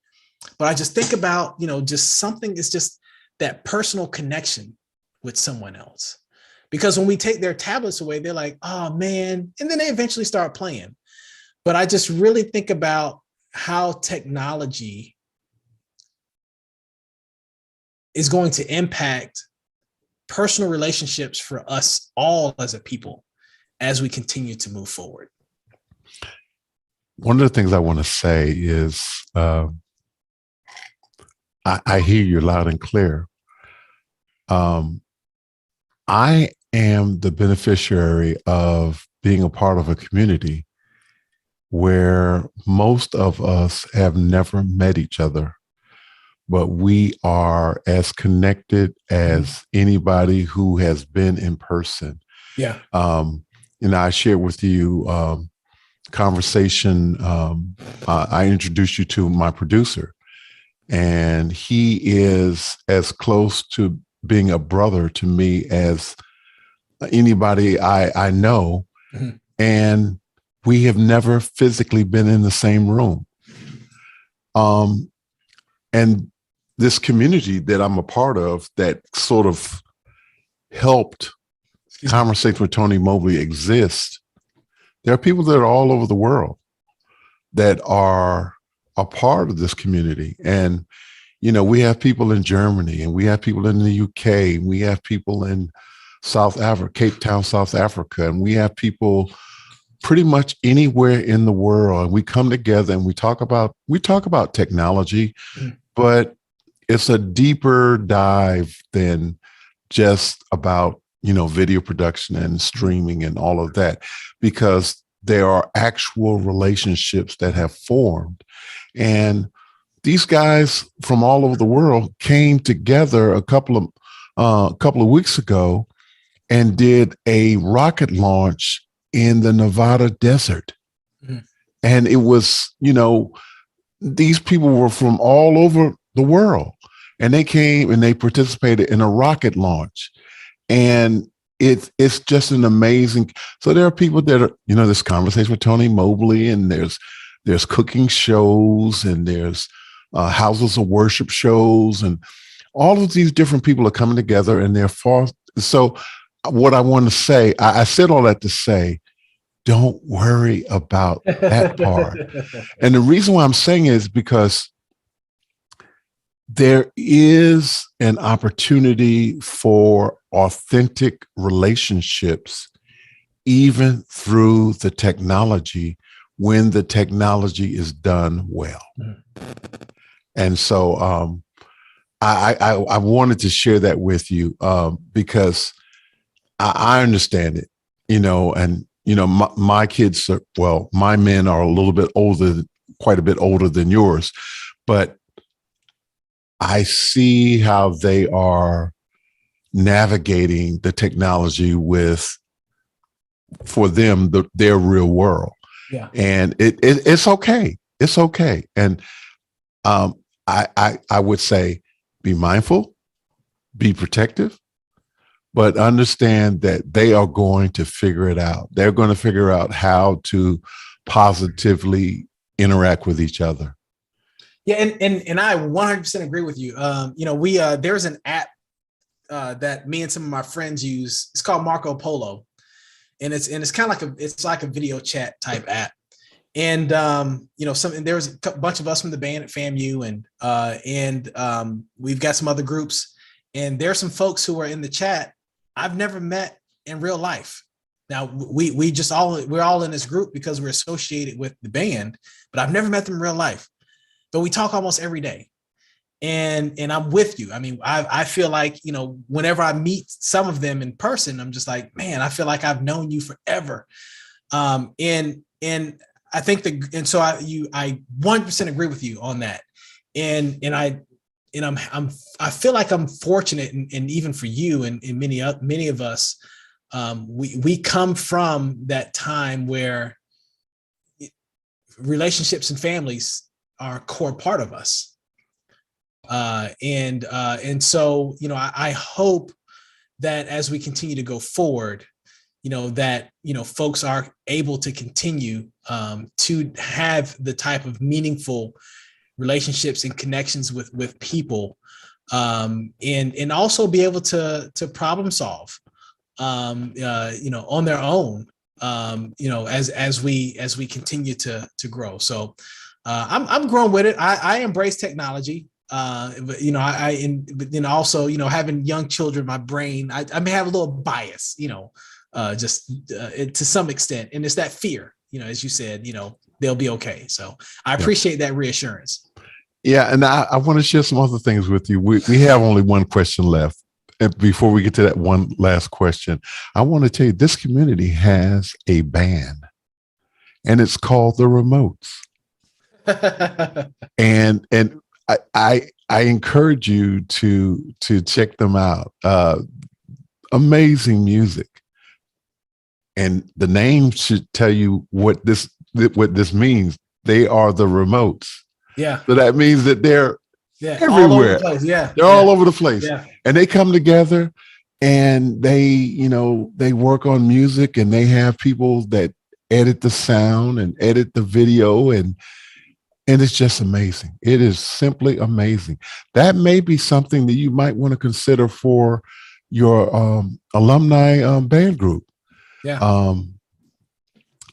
But I just think about, just something is just that personal connection with someone else. Because when we take their tablets away, they're like, oh man, and then they eventually start playing. But I just really think about how technology is going to impact personal relationships for us all as a people as we continue to move forward. One of the things I want to say is I hear you loud and clear. I am the beneficiary of being a part of a community where most of us have never met each other, but we are as connected as anybody who has been in person. Yeah. I shared with you conversation. I introduced you to my producer, and he is as close to being a brother to me as anybody I know. Mm-hmm. And we have never physically been in the same room. And this community that I'm a part of that sort of helped Conversation with Tony Mobley exist. There are people that are all over the world that are a part of this community. And, we have people in Germany, and we have people in the UK, and we have people in South Africa, Cape Town, South Africa, and we have people pretty much anywhere in the world. And we come together and we talk about technology, but it's a deeper dive than just about, video production and streaming and all of that, because there are actual relationships that have formed. And these guys from all over the world came together a couple of weeks ago and did a rocket launch in the Nevada desert. Mm-hmm. And it was, these people were from all over the world, and they came and they participated in a rocket launch. And it's just an amazing. So there are people that are, this Conversation with Tony Mobley, and there's cooking shows, and there's houses of worship shows, and all of these different people are coming together, and they're far. So what I want to say, I said all that to say, don't worry about that part. And the reason why I'm saying it is because there is an opportunity for authentic relationships, even through the technology, when the technology is done well. And so I wanted to share that with you because I understand it, and my kids are, my men are a little bit older, quite a bit older than yours, but I see how they are navigating the technology for them, their real world. Yeah. And it's okay. It's okay. And I would say, be mindful, be protective, but understand that they are going to figure it out. They're going to figure out how to positively interact with each other. Yeah, and I 100% agree with you. There's an app that me and some of my friends use. It's called Marco Polo, and it's kind of like a video chat type app. And there was a bunch of us from the band at FAMU, and we've got some other groups, and there's some folks who are in the chat I've never met in real life. Now we're all in this group because we're associated with the band, but I've never met them in real life. But we talk almost every day. And I'm with you. I mean, I feel like, whenever I meet some of them in person, I'm just like, man, I feel like I've known you forever. And I think so I 100% agree with you on that. And I feel like I'm fortunate, and even for you and many of us, we come from that time where relationships and families are a core part of us. And so, I hope that as we continue to go forward, that, folks are able to continue to have the type of meaningful relationships and connections with people, and also be able to problem solve, on their own, as we continue to grow. So I'm growing with it. I embrace technology. But then also, having young children, my brain, I may have a little bias, to some extent. And it's that fear, as you said, they'll be okay. So I appreciate that reassurance. Yeah. And I want to share some other things with you. We have only one question left. And before we get to that one last question, I want to tell you, this community has a band, and it's called The Remotes. and I encourage you to check them out. Amazing music, and the name should tell you what this means. They are the remotes. Yeah. So that means that they're everywhere. All over the place. Yeah. They're all over the place. Yeah. And they come together, and they work on music, and they have people that edit the sound and edit the video, and it's just amazing. It is simply amazing. That may be something that you might want to consider for your alumni band group. Yeah.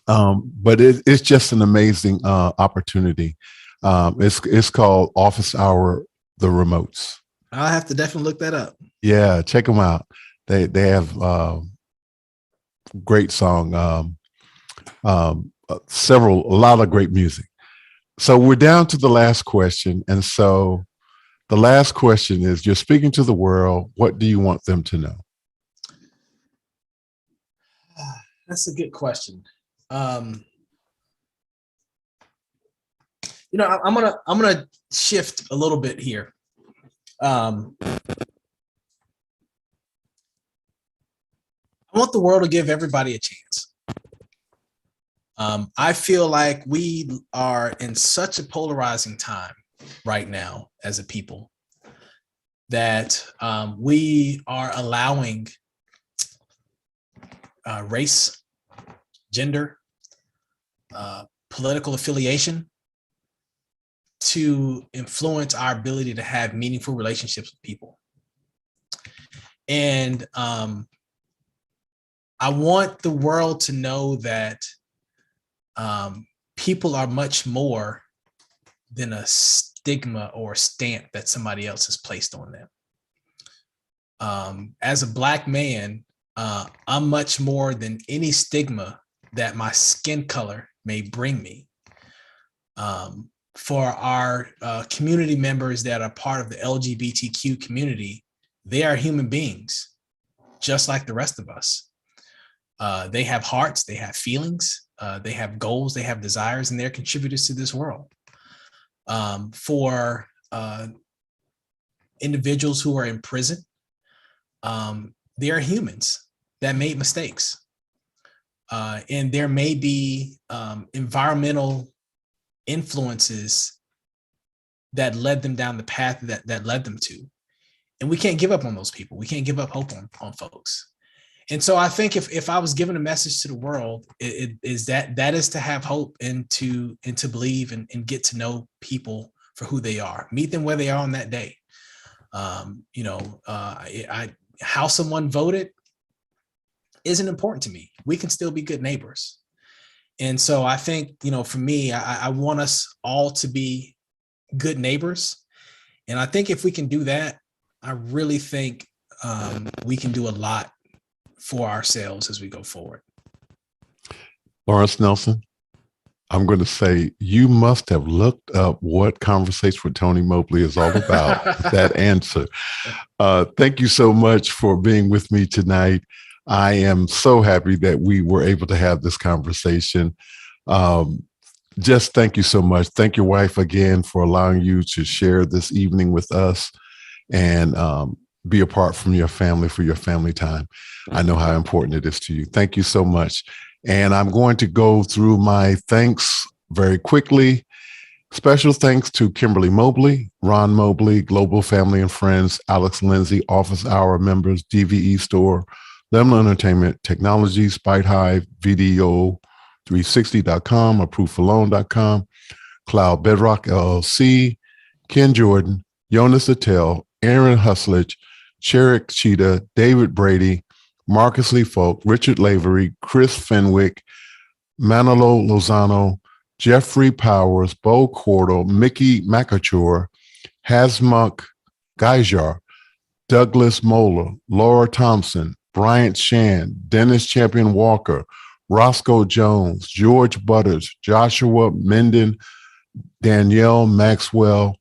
But it's just an amazing opportunity. It's called Office Hour, The Remotes. I'll have to definitely look that up. Yeah, check them out. They have great song, a lot of great music. So we're down to the last question. And so the last question is, you're speaking to the world. What do you want them to know? That's a good question. I'm gonna shift a little bit here. I want the world to give everybody a chance. I feel like we are in such a polarizing time right now as a people that we are allowing race, gender, political affiliation to influence our ability to have meaningful relationships with people. And I want the world to know that people are much more than a stigma or stamp that somebody else has placed on them. As a Black man, I'm much more than any stigma that my skin color may bring me. For our community members that are part of the LGBTQ community, they are human beings, just like the rest of us. They have hearts, they have feelings, they have goals, they have desires, and they're contributors to this world. For individuals who are in prison, they are humans that made mistakes. And there may be environmental influences that led them down the path that led them to. And we can't give up on those people. We can't give up hope on folks. And so I think if I was given a message to the world, it is that is to have hope and to believe and get to know people for who they are. Meet them where they are on that day. How someone voted isn't important to me. We can still be good neighbors. And so I think, for me, I want us all to be good neighbors. And I think if we can do that, I really think we can do a lot for ourselves as we go forward. Laurence Nelson, I'm going to say you must have looked up what Conversation with Tony Mobley is all about with that answer. Thank you so much for being with me tonight. I am so happy that we were able to have this conversation. Just thank you so much. Thank your wife again for allowing you to share this evening with us and be apart from your family for your family time. I know how important it is to you. Thank you so much. And I'm going to go through my thanks very quickly. Special thanks to Kimberly Mobley, Ron Mobley, Global Family and Friends, Alex Lindsay, Office Hour members, DVE Store, Lemon Entertainment Technology, Spite Hive, VDO360.com, ApprovedForLoan.com, Cloud Bedrock LLC, Ken Jordan, Jonas Attell, Aaron Husledge, Cherik Cheetah, David Brady, Marcus Lee Folk, Richard Lavery, Chris Fenwick, Manolo Lozano, Jeffrey Powers, Bo Cordell, Mickey McAture, Hasmuk Geijar, Douglas Moeller, Laura Thompson, Bryant Shan, Dennis Champion Walker, Roscoe Jones, George Butters, Joshua Menden, Danielle Maxwell,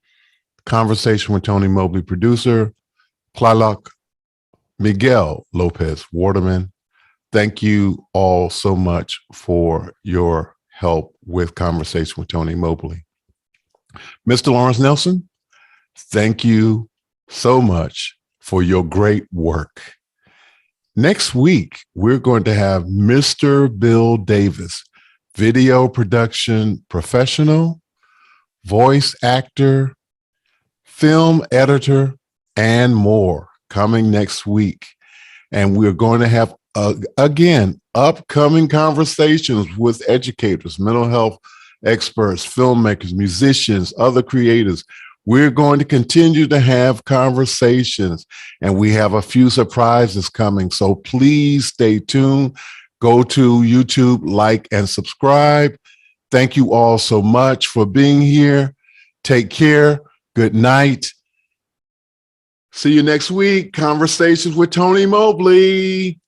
Conversation with Tony Mobley producer, Tlaloc Miguel Lopez Waterman. Thank you all so much for your help with Conversation with Tony Mobley. Mr. Laurence Nelson, thank you so much for your great work. Next week, we're going to have Mr. Bill Davis, video production professional, voice actor, film editor, and more coming next week. And we're going to have, again, upcoming conversations with educators, mental health experts, filmmakers, musicians, other creators. We're going to continue to have conversations, and we have a few surprises coming. So please stay tuned. Go to YouTube, like, and subscribe. Thank you all so much for being here. Take care. Good night. See you next week. Conversations with Tony Mobley.